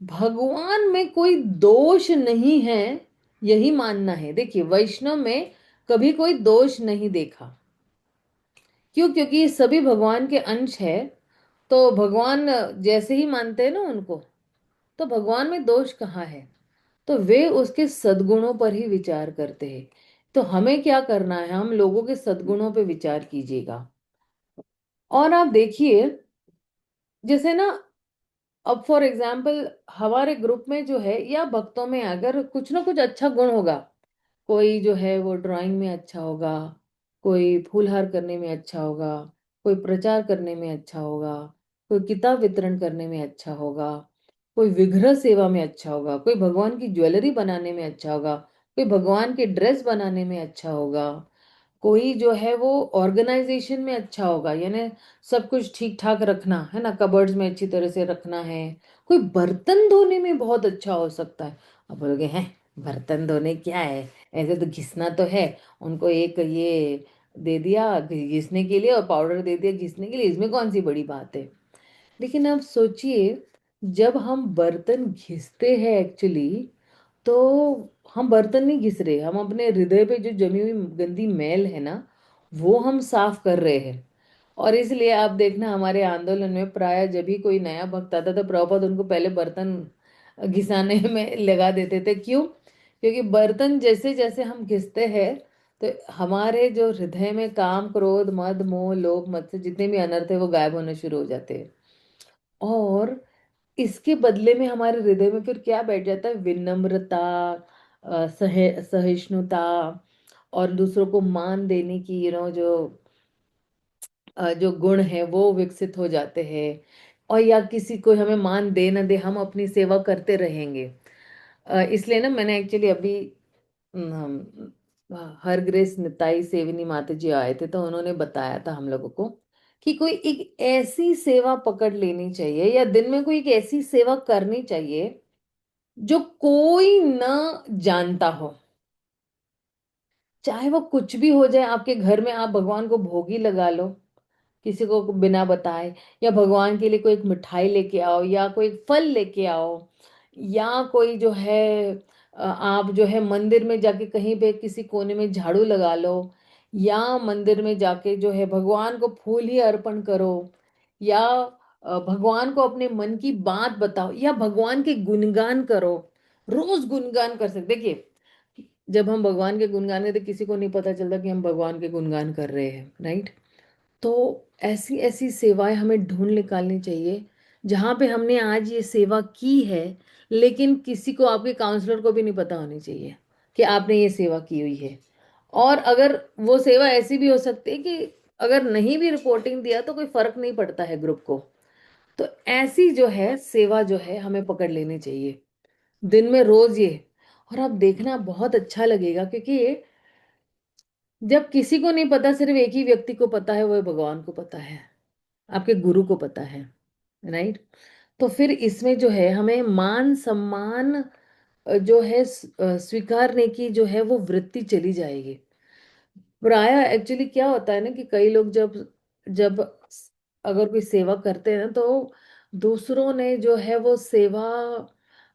भगवान में कोई दोष नहीं है, यही मानना है। देखिए वैष्णव में कभी कोई दोष नहीं देखा। क्यों? क्योंकि ये सभी भगवान के अंश है। तो भगवान जैसे ही मानते हैं ना उनको, तो भगवान में दोष कहाँ है? तो वे उसके सद्गुणों पर ही विचार करते हैं। तो हमें क्या करना है, हम लोगों के सद्गुणों पे विचार कीजिएगा। और आप देखिए, जैसे ना, अब फॉर एग्जाम्पल हमारे ग्रुप में जो है या भक्तों में अगर कुछ ना कुछ अच्छा गुण होगा, कोई जो है वो ड्राइंग में अच्छा होगा, कोई फूलहार करने में अच्छा होगा, कोई प्रचार करने में अच्छा होगा, कोई किताब वितरण करने में अच्छा होगा, कोई विग्रह सेवा में अच्छा होगा, कोई भगवान की ज्वेलरी बनाने में अच्छा होगा, कोई भगवान की ड्रेस बनाने में अच्छा होगा, कोई जो है वो ऑर्गेनाइजेशन में अच्छा होगा, यानी सब कुछ ठीक ठाक रखना है ना, कबर्ड्स में अच्छी तरह से रखना है। कोई बर्तन धोने में बहुत अच्छा हो सकता है। अब बोलोगे हैं बर्तन धोने क्या है, ऐसे तो घिसना तो है, उनको एक ये दे दिया घिसने के लिए और पाउडर दे दिया घिसने के लिए, इसमें कौन सी बड़ी बात है। लेकिन अब सोचिए, जब हम बर्तन घिसते हैं एक्चुअली, तो हम बर्तन नहीं घिस रहे, हम अपने हृदय पे जो जमी हुई गंदी मैल है ना, वो हम साफ कर रहे हैं। और इसलिए आप देखना हमारे आंदोलन में प्राय जब भी कोई नया भक्त आता था, प्रभुपाद उनको पहले बर्तन घिसाने में लगा देते थे। क्यों? क्योंकि बर्तन जैसे जैसे हम घिसते हैं, तो हमारे जो हृदय में काम क्रोध मद मोह लोभ मत से जितने भी अनर्थ है वो गायब होने शुरू हो जाते हैं। और इसके बदले में हमारे हृदय में फिर क्या बैठ जाता है? विनम्रता, सहिष्णुता, और दूसरों को मान देने की जो जो गुण है वो विकसित हो जाते हैं। और या किसी को हमें मान दे ना दे, हम अपनी सेवा करते रहेंगे। इसलिए ना मैंने एक्चुअली अभी हर ग्रेस निताई सेविनी माता जी आए थे, तो उन्होंने बताया था हम लोगों को कि कोई एक ऐसी सेवा पकड़ लेनी चाहिए, या दिन में कोई एक ऐसी सेवा करनी चाहिए जो कोई न जानता हो। चाहे वो कुछ भी हो जाए, आपके घर में आप भगवान को भोगी लगा लो किसी को बिना बताए, या भगवान के लिए कोई एक मिठाई लेके आओ, या कोई एक फल लेके आओ, या कोई जो है आप जो है मंदिर में जाके कहीं पे किसी कोने में झाड़ू लगा लो, या मंदिर में जाके जो है भगवान को फूल ही अर्पण करो, या भगवान को अपने मन की बात बताओ, या भगवान के गुणगान करो। रोज गुणगान कर सकते, देखिए जब हम भगवान के गुणगान करते किसी को नहीं पता चलता कि हम भगवान के गुणगान कर रहे हैं, राइट। तो ऐसी ऐसी सेवाएं हमें ढूंढ निकालनी चाहिए जहां पे हमने आज ये सेवा की है, लेकिन किसी को, आपके काउंसलर को भी नहीं पता होनी चाहिए कि आपने ये सेवा की हुई है। और अगर वो सेवा ऐसी भी हो सकती है कि अगर नहीं भी रिपोर्टिंग दिया तो कोई फर्क नहीं पड़ता है ग्रुप को। तो ऐसी जो है सेवा जो है हमें पकड़ लेनी चाहिए दिन में रोज ये। और आप देखना बहुत अच्छा लगेगा, क्योंकि जब किसी को नहीं पता, सिर्फ एक ही व्यक्ति को पता है, वो भगवान को पता है, आपके गुरु को पता है, राइट। तो फिर इसमें जो है हमें मान सम्मान जो है स्वीकारने की जो है वो वृत्ति चली जाएगी। प्राय एक्चुअली क्या होता है ना कि कई लोग जब जब अगर कोई सेवा करते हैं ना, तो दूसरों ने जो है वो सेवा,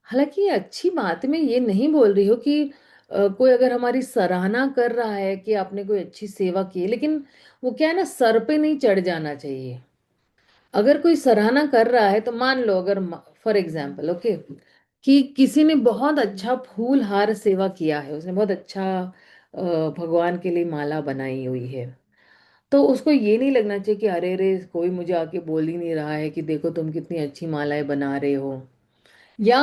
हालांकि ये अच्छी बात है, मैं ये नहीं बोल रही हूँ कि कोई अगर हमारी सराहना कर रहा है कि आपने कोई अच्छी सेवा की है, लेकिन वो क्या है ना, सर पे नहीं चढ़ जाना चाहिए। अगर कोई सराहना कर रहा है तो मान लो, अगर फॉर एग्जाम्पल ओके, कि किसी ने बहुत अच्छा फूल हार सेवा किया है, उसने बहुत अच्छा भगवान के लिए माला बनाई हुई है, तो उसको ये नहीं लगना चाहिए कि अरे रे कोई मुझे आके बोल ही नहीं रहा है कि देखो तुम कितनी अच्छी मालाएं बना रहे हो। या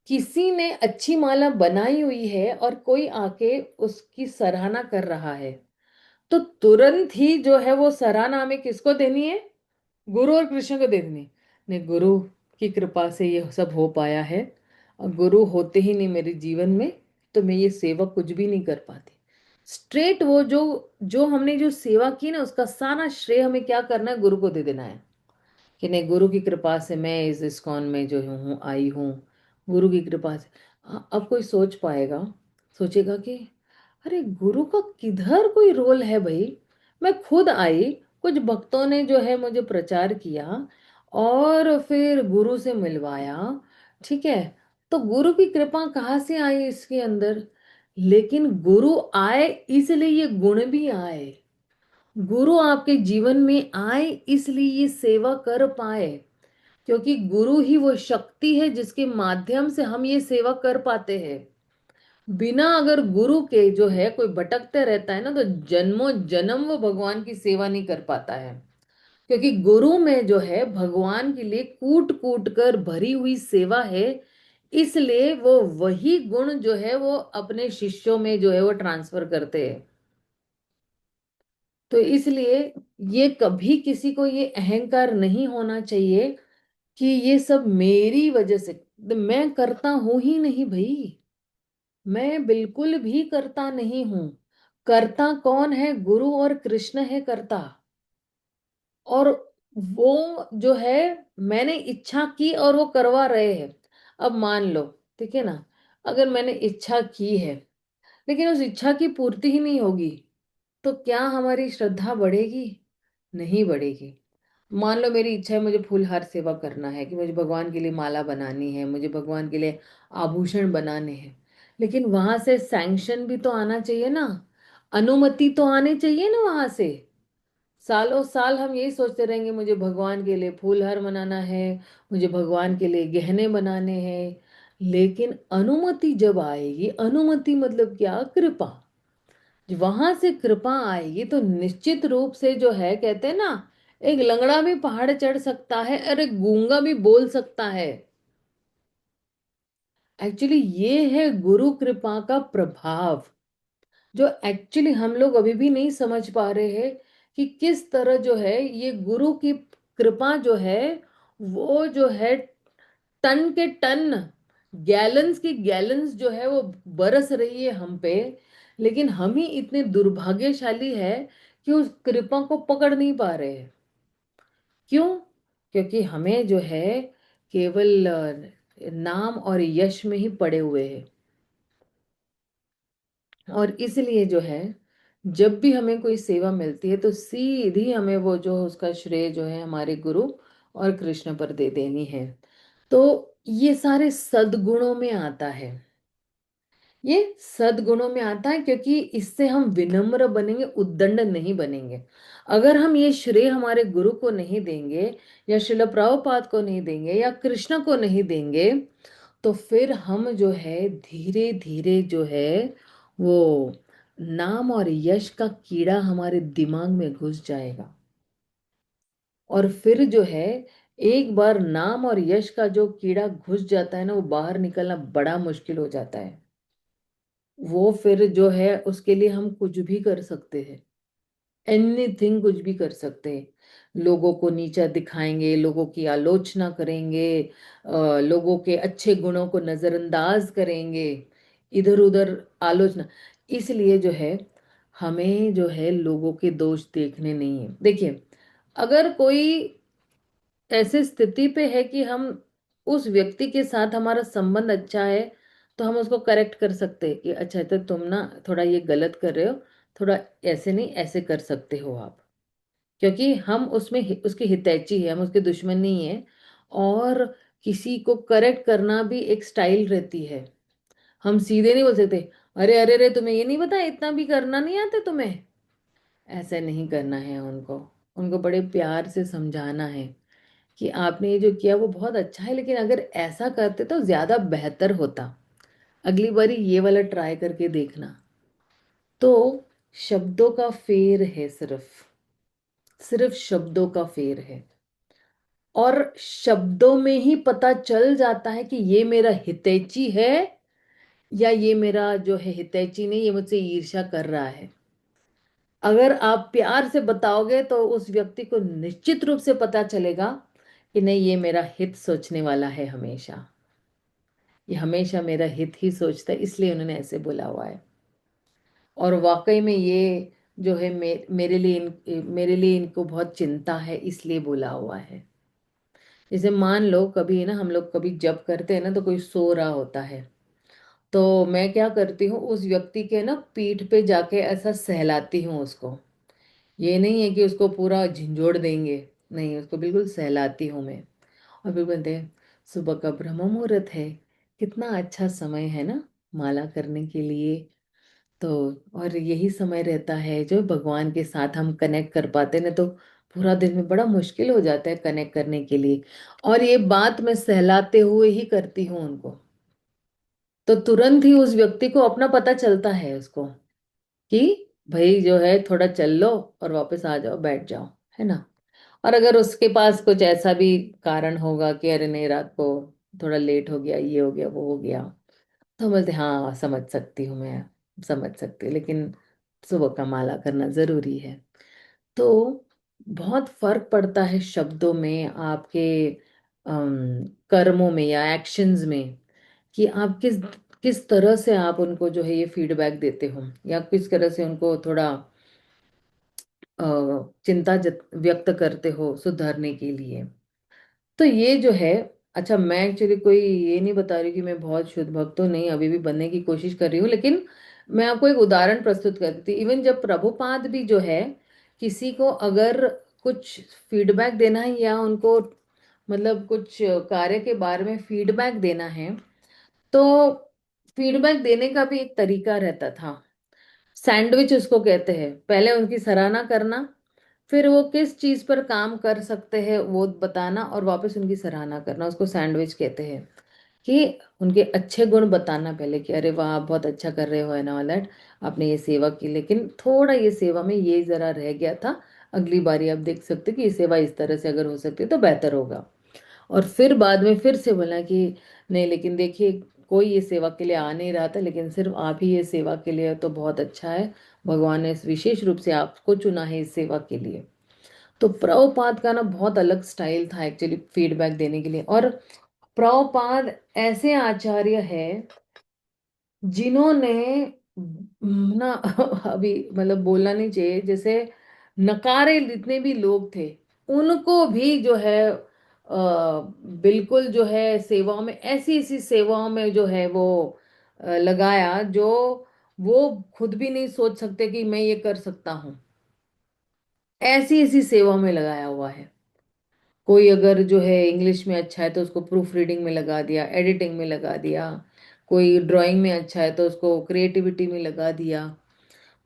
किसी ने अच्छी माला बनाई हुई है और कोई आके उसकी सराहना कर रहा है, तो तुरंत ही जो है वो सराहना हमें किसको देनी है? गुरु और कृष्ण को दे देनी। नहीं, गुरु की कृपा से ये सब हो पाया है, और गुरु होते ही नहीं मेरे जीवन में तो मैं ये सेवा कुछ भी नहीं कर पाती। स्ट्रेट वो जो जो हमने जो सेवा की ना, उसका सारा श्रेय हमें क्या करना है? गुरु को दे देना है कि नहीं, गुरु की कृपा से मैं इस इस्कॉन में जो हूँ आई हूँ, गुरु की कृपा से। अब कोई सोच पाएगा, सोचेगा कि अरे गुरु का किधर कोई रोल है भाई, मैं खुद आई, कुछ भक्तों ने जो है मुझे प्रचार किया और फिर गुरु से मिलवाया, ठीक है, तो गुरु की कृपा कहाँ से आई इसके अंदर? लेकिन गुरु आए इसलिए ये गुण भी आए, गुरु आपके जीवन में आए इसलिए ये सेवा कर पाए, क्योंकि गुरु ही वो शक्ति है जिसके माध्यम से हम ये सेवा कर पाते हैं। बिना अगर गुरु के जो है कोई भटकते रहता है ना, तो जन्मों जन्म वो भगवान की सेवा नहीं कर पाता है। क्योंकि गुरु में जो है भगवान के लिए कूट कूट कर भरी हुई सेवा है, इसलिए वो वही गुण जो है वो अपने शिष्यों में जो है वो ट्रांसफर करते हैं। तो इसलिए ये कभी किसी को ये अहंकार नहीं होना चाहिए कि ये सब मेरी वजह से, मैं करता हूं ही नहीं भाई। मैं बिल्कुल भी करता नहीं हूं। करता कौन है? गुरु और कृष्ण है करता। और वो जो है, मैंने इच्छा की और वो करवा रहे हैं। अब मान लो, ठीक है ना, अगर मैंने इच्छा की है लेकिन उस इच्छा की पूर्ति ही नहीं होगी, तो क्या हमारी श्रद्धा बढ़ेगी? नहीं बढ़ेगी। मान लो मेरी इच्छा है, मुझे फूलहार सेवा करना है, कि मुझे भगवान के लिए माला बनानी है, मुझे भगवान के लिए आभूषण बनाने हैं, लेकिन वहां से सैंक्शन भी तो आना चाहिए ना, अनुमति तो आनी चाहिए ना वहां से। सालों साल हम यही सोचते रहेंगे, मुझे भगवान के लिए फूलहार बनाना है, मुझे भगवान के लिए गहने बनाने हैं, लेकिन अनुमति जब आएगी, अनुमति मतलब क्या? कृपा। वहां से कृपा आएगी तो निश्चित रूप से जो है, कहते हैं ना, एक लंगड़ा भी पहाड़ चढ़ सकता है और एक गूंगा भी बोल सकता है। एक्चुअली ये है गुरु कृपा का प्रभाव, जो एक्चुअली हम लोग अभी भी नहीं समझ पा रहे हैं कि किस तरह जो है ये गुरु की कृपा जो है, वो जो है टन के टन, गैलन्स की गैलन्स जो है वो बरस रही है हम पे। लेकिन हम ही इतने दुर्भाग्यशाली है कि उस कृपा को पकड़ नहीं पा रहे हैं। क्यों? क्योंकि हमें जो है केवल नाम और यश में ही पड़े हुए हैं। और इसलिए जो है, जब भी हमें कोई सेवा मिलती है तो सीधी हमें वो जो उसका श्रेय जो है हमारे गुरु और कृष्ण पर दे देनी है। तो ये सारे सद्गुणों में आता है। ये सद्गुणों में आता है क्योंकि इससे हम विनम्र बनेंगे, उद्दंड नहीं बनेंगे। अगर हम ये श्रेय हमारे गुरु को नहीं देंगे, या शिल प्रभुपाद को नहीं देंगे, या कृष्ण को नहीं देंगे, तो फिर हम जो है धीरे धीरे जो है वो नाम और यश का कीड़ा हमारे दिमाग में घुस जाएगा। और फिर जो है, एक बार नाम और यश का जो कीड़ा घुस जाता है ना, वो बाहर निकलना बड़ा मुश्किल हो जाता है। वो फिर जो है उसके लिए हम कुछ भी कर सकते हैं, एनीथिंग, कुछ भी कर सकते हैं। लोगों को नीचा दिखाएंगे, लोगों की आलोचना करेंगे, लोगों के अच्छे गुणों को नजरअंदाज करेंगे, इधर उधर आलोचना। इसलिए जो है, हमें जो है लोगों के दोष देखने नहीं है। देखिए, अगर कोई ऐसी स्थिति पे है कि हम, उस व्यक्ति के साथ हमारा संबंध अच्छा है, तो हम उसको करेक्ट कर सकते हैं कि अच्छा, तो तुम ना थोड़ा ये गलत कर रहे हो, थोड़ा ऐसे नहीं, ऐसे कर सकते हो आप। क्योंकि हम उसमें उसके हितैषी है, हम उसके दुश्मन नहीं है। और किसी को करेक्ट करना भी एक स्टाइल रहती है। हम सीधे नहीं बोल सकते, अरे अरे अरे तुम्हें ये नहीं पता, इतना भी करना नहीं आता तुम्हें। ऐसा नहीं करना है उनको। उनको बड़े प्यार से समझाना है कि आपने ये जो किया वो बहुत अच्छा है, लेकिन अगर ऐसा करते तो ज्यादा बेहतर होता। अगली बारी ये वाला ट्राई करके देखना। तो शब्दों का फेर है, सिर्फ सिर्फ शब्दों का फेर है। और शब्दों में ही पता चल जाता है कि ये मेरा हितैषी है, या ये मेरा जो है हितैषी नहीं, ये मुझसे ईर्ष्या कर रहा है। अगर आप प्यार से बताओगे तो उस व्यक्ति को निश्चित रूप से पता चलेगा कि नहीं, ये मेरा हित सोचने वाला है हमेशा। ये हमेशा मेरा हित ही सोचता है, इसलिए उन्होंने ऐसे बोला हुआ है। और वाकई में ये जो है मेरे लिए इनको बहुत चिंता है, इसलिए बोला हुआ है। जैसे मान लो कभी ना, हम लोग कभी जब करते हैं ना, तो कोई सो रहा होता है, तो मैं क्या करती हूँ, उस व्यक्ति के ना पीठ पे जाके ऐसा सहलाती हूँ उसको। ये नहीं है कि उसको पूरा झिंझोड़ देंगे, नहीं, उसको बिल्कुल सहलाती हूँ मैं। और फिर बोलते हैं, सुबह का ब्रह्म मुहूर्त है, कितना अच्छा समय है ना माला करने के लिए। तो और यही समय रहता है जो भगवान के साथ हम कनेक्ट कर पाते हैं ना, तो पूरा दिन में बड़ा मुश्किल हो जाता है कनेक्ट करने के लिए। और ये बात मैं सहलाते हुए ही करती हूँ उनको। तो तुरंत ही उस व्यक्ति को अपना पता चलता है उसको, कि भाई जो है थोड़ा चल लो और वापस आ जाओ, बैठ जाओ, है ना। और अगर उसके पास कुछ ऐसा भी कारण होगा कि अरे नहीं, रात को थोड़ा लेट हो गया, ये हो गया, वो हो गया, तो हम बोलते हाँ समझ सकती हूँ मैं, समझ सकती हूँ, लेकिन सुबह का माला करना जरूरी है। तो बहुत फर्क पड़ता है शब्दों में, आपके कर्मों में या एक्शंस में, कि आप किस किस तरह से आप उनको जो है ये फीडबैक देते हो, या किस तरह से उनको थोड़ा अ, चिंता व्यक्त करते हो सुधारने के लिए। तो ये जो है, अच्छा मैं एक्चुअली कोई ये नहीं बता रही कि मैं बहुत शुद्ध भक्त हूँ, नहीं, अभी भी बनने की कोशिश कर रही हूँ, लेकिन मैं आपको एक उदाहरण प्रस्तुत करती थी। इवन जब प्रभुपाद भी जो है, किसी को अगर कुछ फीडबैक देना है या उनको मतलब कुछ कार्य के बारे में फीडबैक देना है, तो फीडबैक देने का भी एक तरीका रहता था। सैंडविच उसको कहते हैं, पहले उनकी सराहना करना, फिर वो किस चीज पर काम कर सकते हैं वो बताना, और वापस उनकी सराहना करना, उसको सैंडविच कहते हैं। कि उनके अच्छे गुण बताना पहले, कि अरे वाह आप बहुत अच्छा कर रहे हो एंड ऑल दैट, आपने ये सेवा की, लेकिन थोड़ा ये सेवा में ये जरा रह गया था, अगली बारी आप देख सकते कि ये सेवा इस तरह से अगर हो सकती है तो बेहतर होगा। और फिर बाद में फिर से बोला कि नहीं, लेकिन देखिए कोई ये सेवा के लिए आ नहीं रहा था, लेकिन सिर्फ आप ही ये सेवा के लिए, तो बहुत अच्छा है, भगवान ने इस विशेष रूप से आपको चुना है इस सेवा के लिए। तो प्रभुपाद का ना बहुत अलग स्टाइल था एक्चुअली फीडबैक देने के लिए। और प्रभुपाद ऐसे आचार्य है जिन्होंने ना अभी मतलब बोलना नहीं चाहिए, जैसे नकारे जितने भी लोग थे उनको भी जो है बिल्कुल जो है सेवाओं में, ऐसी ऐसी सेवाओं में जो है वो लगाया, जो वो खुद भी नहीं सोच सकते कि मैं ये कर सकता हूँ, ऐसी ऐसी सेवाओं में लगाया हुआ है। कोई अगर जो है इंग्लिश में अच्छा है तो उसको प्रूफ रीडिंग में लगा दिया, एडिटिंग में लगा दिया। कोई ड्राइंग में अच्छा है तो उसको क्रिएटिविटी में लगा दिया।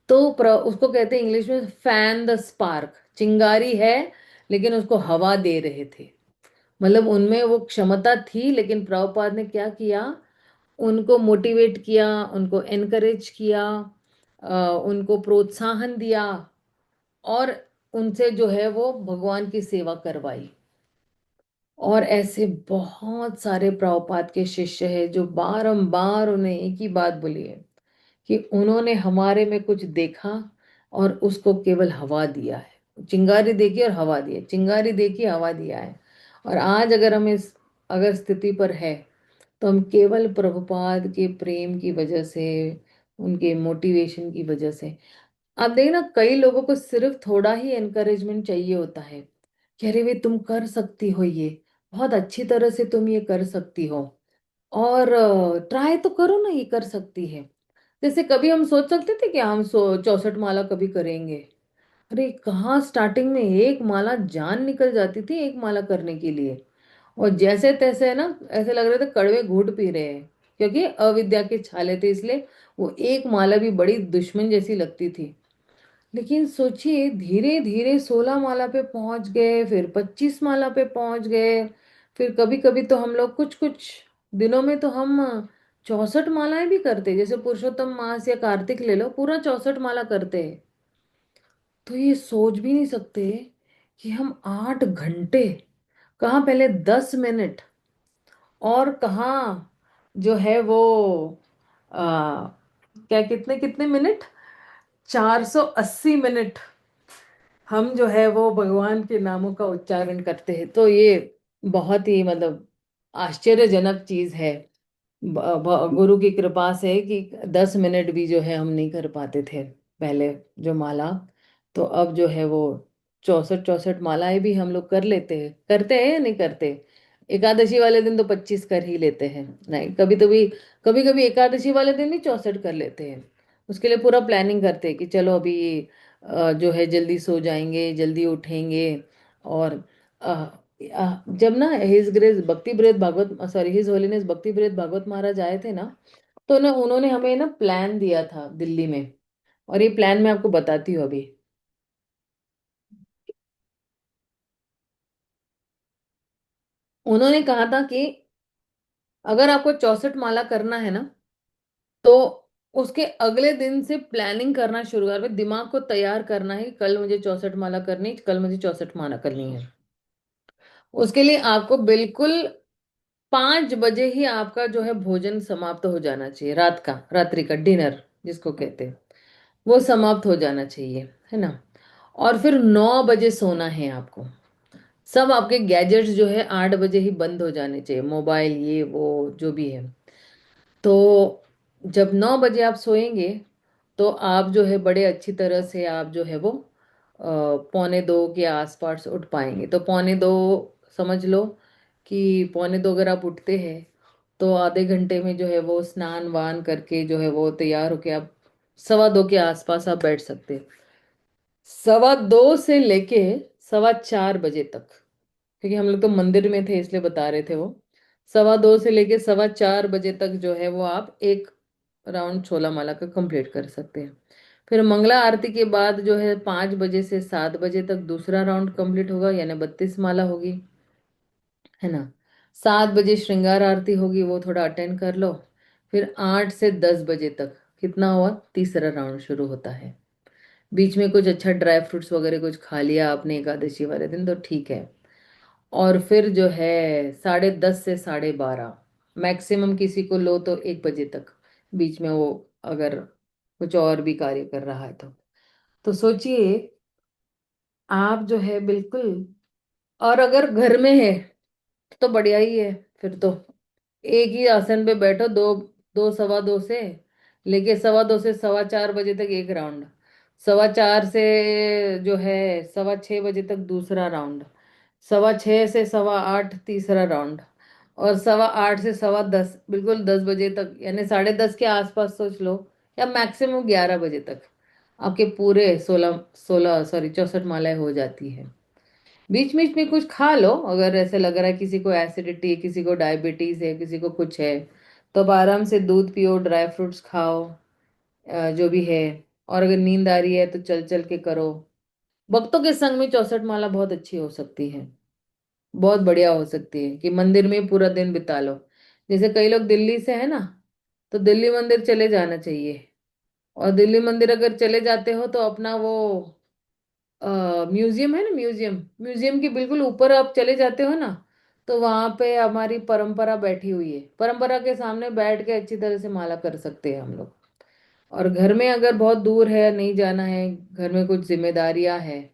तो उसको कहते हैं इंग्लिश में फैन द स्पार्क, चिंगारी है लेकिन उसको हवा दे रहे थे। मतलब उनमें वो क्षमता थी, लेकिन प्रभुपाद ने क्या किया, उनको मोटिवेट किया, उनको एनकरेज किया, उनको प्रोत्साहन दिया, और उनसे जो है वो भगवान की सेवा करवाई। और ऐसे बहुत सारे प्रभुपाद के शिष्य हैं जो बारंबार उन्हें एक ही बात बोली है, कि उन्होंने हमारे में कुछ देखा और उसको केवल हवा दिया है, चिंगारी देखी और हवा दी है, चिंगारी देखी हवा दिया है। और आज अगर हम इस अगर स्थिति पर है, तो हम केवल प्रभुपाद के प्रेम की वजह से, उनके मोटिवेशन की वजह से। आप देखिए ना, कई लोगों को सिर्फ थोड़ा ही एनकरेजमेंट चाहिए होता है, कि अरे वे तुम कर सकती हो, ये बहुत अच्छी तरह से तुम ये कर सकती हो, और ट्राई तो करो ना, ये कर सकती है। जैसे कभी हम सोच सकते थे कि हम 64 माला कभी करेंगे। अरे कहाँ, स्टार्टिंग में एक माला जान निकल जाती थी एक माला करने के लिए, और जैसे तैसे है ना, ऐसे लग रहे थे कड़वे घूंट पी रहे हैं, क्योंकि अविद्या के छाले थे, इसलिए वो एक माला भी बड़ी दुश्मन जैसी लगती थी। लेकिन सोचिए धीरे धीरे 16 माला पे पहुंच गए, फिर 25 माला पे पहुंच गए, फिर कभी कभी तो हम लोग कुछ कुछ दिनों में तो हम 64 मालाएं भी करते, जैसे पुरुषोत्तम मास या कार्तिक ले लो, पूरा 64 माला करते हैं। तो ये सोच भी नहीं सकते कि हम 8 घंटे, कहाँ पहले 10 मिनट, और कहाँ जो है वो आ, क्या, कितने कितने मिनट, 480 मिनट हम जो है वो भगवान के नामों का उच्चारण करते हैं। तो ये बहुत ही मतलब आश्चर्यजनक चीज है। गुरु की कृपा से कि 10 मिनट भी जो है हम नहीं कर पाते थे पहले जो माला, तो अब जो है वो 64 64 मालाएं भी हम लोग कर लेते हैं, करते हैं या नहीं करते। एकादशी वाले दिन तो 25 कर ही लेते हैं, नहीं कभी कभी एकादशी वाले दिन भी 64 कर लेते हैं। उसके लिए पूरा प्लानिंग करते हैं कि चलो अभी जो है जल्दी सो जाएंगे, जल्दी उठेंगे। और जब ना हिज ग्रेस भक्ति ब्रेद Bhagavat, sorry his holiness Bhakti ब्रेद भागवत महाराज आए थे ना, तो ना उन्होंने हमें ना प्लान दिया था दिल्ली में, और ये प्लान मैं आपको बताती हूँ अभी। उन्होंने कहा था कि अगर आपको 64 माला करना है ना, तो उसके अगले दिन से प्लानिंग करना शुरू कर, दिमाग को तैयार करना है, कल मुझे 64 माला करनी, कल मुझे 64 माला करनी है। उसके लिए आपको बिल्कुल 5 बजे ही आपका जो है भोजन समाप्त हो जाना चाहिए, रात का, रात्रि का डिनर जिसको कहते हैं, वो समाप्त हो जाना चाहिए, है ना। और फिर 9 बजे सोना है आपको। सब आपके गैजेट्स जो है 8 बजे ही बंद हो जाने चाहिए, मोबाइल ये वो जो भी है। तो जब 9 बजे आप सोएंगे तो आप जो है बड़े अच्छी तरह से आप जो है वो पौने 2 के आसपास उठ पाएंगे। तो पौने 2 समझ लो कि पौने 2 अगर आप उठते हैं तो आधे घंटे में जो है वो स्नान वान करके जो है वो तैयार होके आप 1:15 के आसपास आप बैठ सकते हैं। 1:15 से लेके 4:15 बजे तक, क्योंकि हम लोग तो मंदिर में थे इसलिए बता रहे थे वो। 2:15 से लेके 4:15 बजे तक जो है वो आप एक राउंड छोला माला का कंप्लीट कर सकते हैं। फिर मंगला आरती के बाद जो है 5 बजे से 7 बजे तक दूसरा राउंड कंप्लीट होगा, यानी 32 माला होगी, है ना। 7 बजे श्रृंगार आरती होगी, वो थोड़ा अटेंड कर लो। फिर 8 से 10 बजे तक कितना हुआ, तीसरा राउंड शुरू होता है। बीच में कुछ अच्छा ड्राई फ्रूट्स वगैरह कुछ खा लिया आपने एकादशी वाले दिन तो ठीक है। और फिर जो है 10:30 से 12:30, मैक्सिमम किसी को लो तो 1 बजे तक, बीच में वो अगर कुछ और भी कार्य कर रहा है तो सोचिए आप जो है बिल्कुल। और अगर घर में है तो बढ़िया ही है। फिर तो एक ही आसन पे बैठो, दो दो 2:15 से लेके 2:15 से 4:15 बजे तक एक राउंड, 4:15 से जो है 6:15 बजे तक दूसरा राउंड, 6:15 से 8:15 तीसरा राउंड, और 8:15 से 10:15 बिल्कुल 10 बजे तक, यानी 10:30 के आसपास सोच लो, या मैक्सिमम 11 बजे तक आपके पूरे 64 मालाएं हो जाती है। बीच बीच में कुछ खा लो, अगर ऐसे लग रहा है किसी को एसिडिटी है, किसी को डायबिटीज है, किसी को कुछ है, तो अब आराम से दूध पियो, ड्राई फ्रूट्स खाओ, जो भी है। और अगर नींद आ रही है तो चल चल के करो। भक्तों के संग में 64 माला बहुत अच्छी हो सकती है, बहुत बढ़िया हो सकती है कि मंदिर में पूरा दिन बिता लो। जैसे कई लोग दिल्ली से है ना, तो दिल्ली मंदिर चले जाना चाहिए। और दिल्ली मंदिर अगर चले जाते हो तो अपना वो म्यूजियम है ना, म्यूजियम म्यूजियम के बिल्कुल ऊपर आप चले जाते हो ना, तो वहां पे हमारी परंपरा बैठी हुई है। परंपरा के सामने बैठ के अच्छी तरह से माला कर सकते हैं हम लोग। और घर में अगर बहुत दूर है, नहीं जाना है, घर में कुछ जिम्मेदारियां हैं,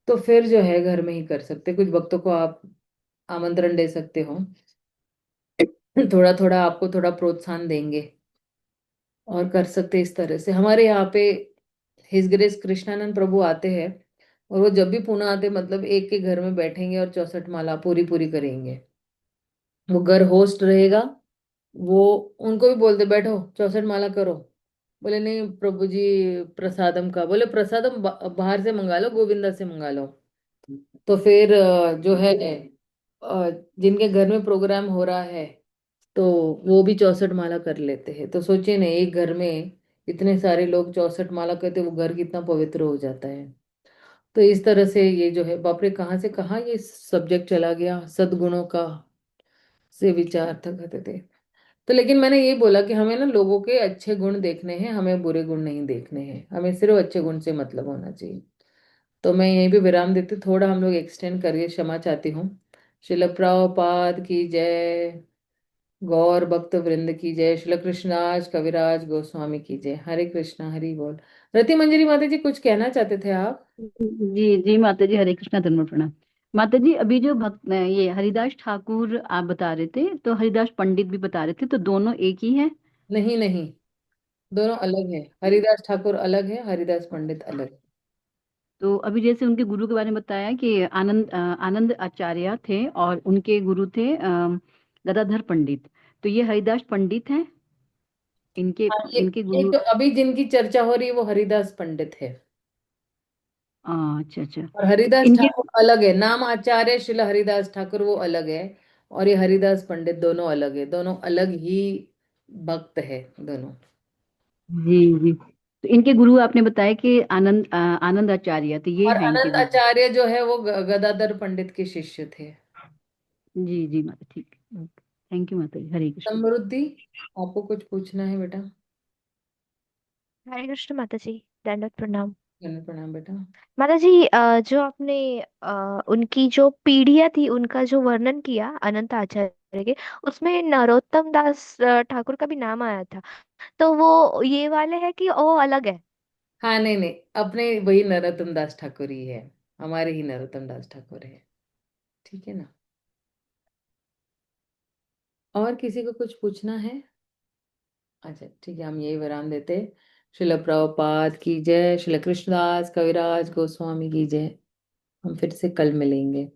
तो फिर जो है घर में ही कर सकते, कुछ भक्तों को आप आमंत्रण दे सकते हो। थोड़ा थोड़ा आपको थोड़ा प्रोत्साहन देंगे और कर सकते इस तरह से। हमारे यहाँ पे हिज ग्रेस कृष्णानंद प्रभु आते हैं, और वो जब भी पुणे आते मतलब एक के घर में बैठेंगे और 64 माला पूरी पूरी करेंगे। वो घर होस्ट रहेगा, वो उनको भी बोलते बैठो 64 माला करो। बोले नहीं प्रभु जी, प्रसादम का, बोले प्रसादम बाहर से मंगा लो, गोविंदा से मंगा लो। तो फिर जो है जिनके घर में प्रोग्राम हो रहा है तो वो भी 64 माला कर लेते हैं। तो सोचिए ना, एक घर में इतने सारे लोग 64 माला करते, वो घर कितना पवित्र हो जाता है। तो इस तरह से ये जो है, बाप रे कहाँ से कहाँ ये सब्जेक्ट चला गया सद्गुणों का, से विचार था कहते थे। तो लेकिन मैंने ये बोला कि हमें ना लोगों के अच्छे गुण देखने हैं, हमें बुरे गुण नहीं देखने हैं, हमें सिर्फ अच्छे गुण से मतलब होना चाहिए। तो मैं यहीं पे विराम देती, थोड़ा हम लोग एक्सटेंड करिए, क्षमा चाहती हूँ। शिल प्रभुपाद की जय, गौर भक्त वृंद की जय, श्री कृष्णराज कविराज गोस्वामी की जय। हरे कृष्णा, हरि बोल। रति मंजरी माता जी कुछ कहना चाहते थे आप? जी जी माता जी, हरे कृष्णा, धर्म प्रणाम। माता जी, अभी जो भक्त ये हरिदास ठाकुर आप बता रहे थे, तो हरिदास पंडित भी बता रहे थे, तो दोनों एक ही हैं? नहीं नहीं, दोनों अलग है। हरिदास ठाकुर अलग है, हरिदास पंडित अलग है। तो अभी जैसे उनके गुरु के बारे में बताया कि आनंद आचार्य थे, और उनके गुरु थे गदाधर पंडित। तो ये हरिदास पंडित हैं, इनके हाँ, इनके ये गुरु। जो अभी जिनकी चर्चा हो रही है वो हरिदास पंडित है। अच्छा अच्छा। और तो हरिदास इनके ठाकुर अलग है, नाम आचार्य शिल हरिदास ठाकुर वो अलग है। और ये हरिदास पंडित दोनों अलग है, दोनों अलग ही भक्त है दोनों। जी जी। तो इनके गुरु आपने बताया कि आनंद आचार्य, तो ये और हैं इनके अनंत गुरु। आचार्य जो है वो गदाधर पंडित के शिष्य थे। जी जी माता, ठीक है। थैंक यू माता जी, हरे कृष्ण। समृद्धि, आपको कुछ पूछना है बेटा? हरे कृष्ण माता जी, दंडवत प्रणाम। धन्य प्रणाम बेटा। माता जी, जो आपने उनकी जो पीढ़ियाँ थी उनका जो वर्णन किया अनंत आचार्य के, उसमें नरोत्तम दास ठाकुर का भी नाम आया था। तो वो ये वाले है कि वो अलग है? हाँ नहीं नहीं, अपने वही नरोत्तम दास ठाकुर ही है, हमारे ही नरोत्तम दास ठाकुर है। ठीक है ना। और किसी को कुछ पूछना है? अच्छा ठीक है, हम यही विराम देते। श्रील प्रभुपाद की जय, श्रील कृष्णदास कविराज गोस्वामी की जय। हम फिर से कल मिलेंगे।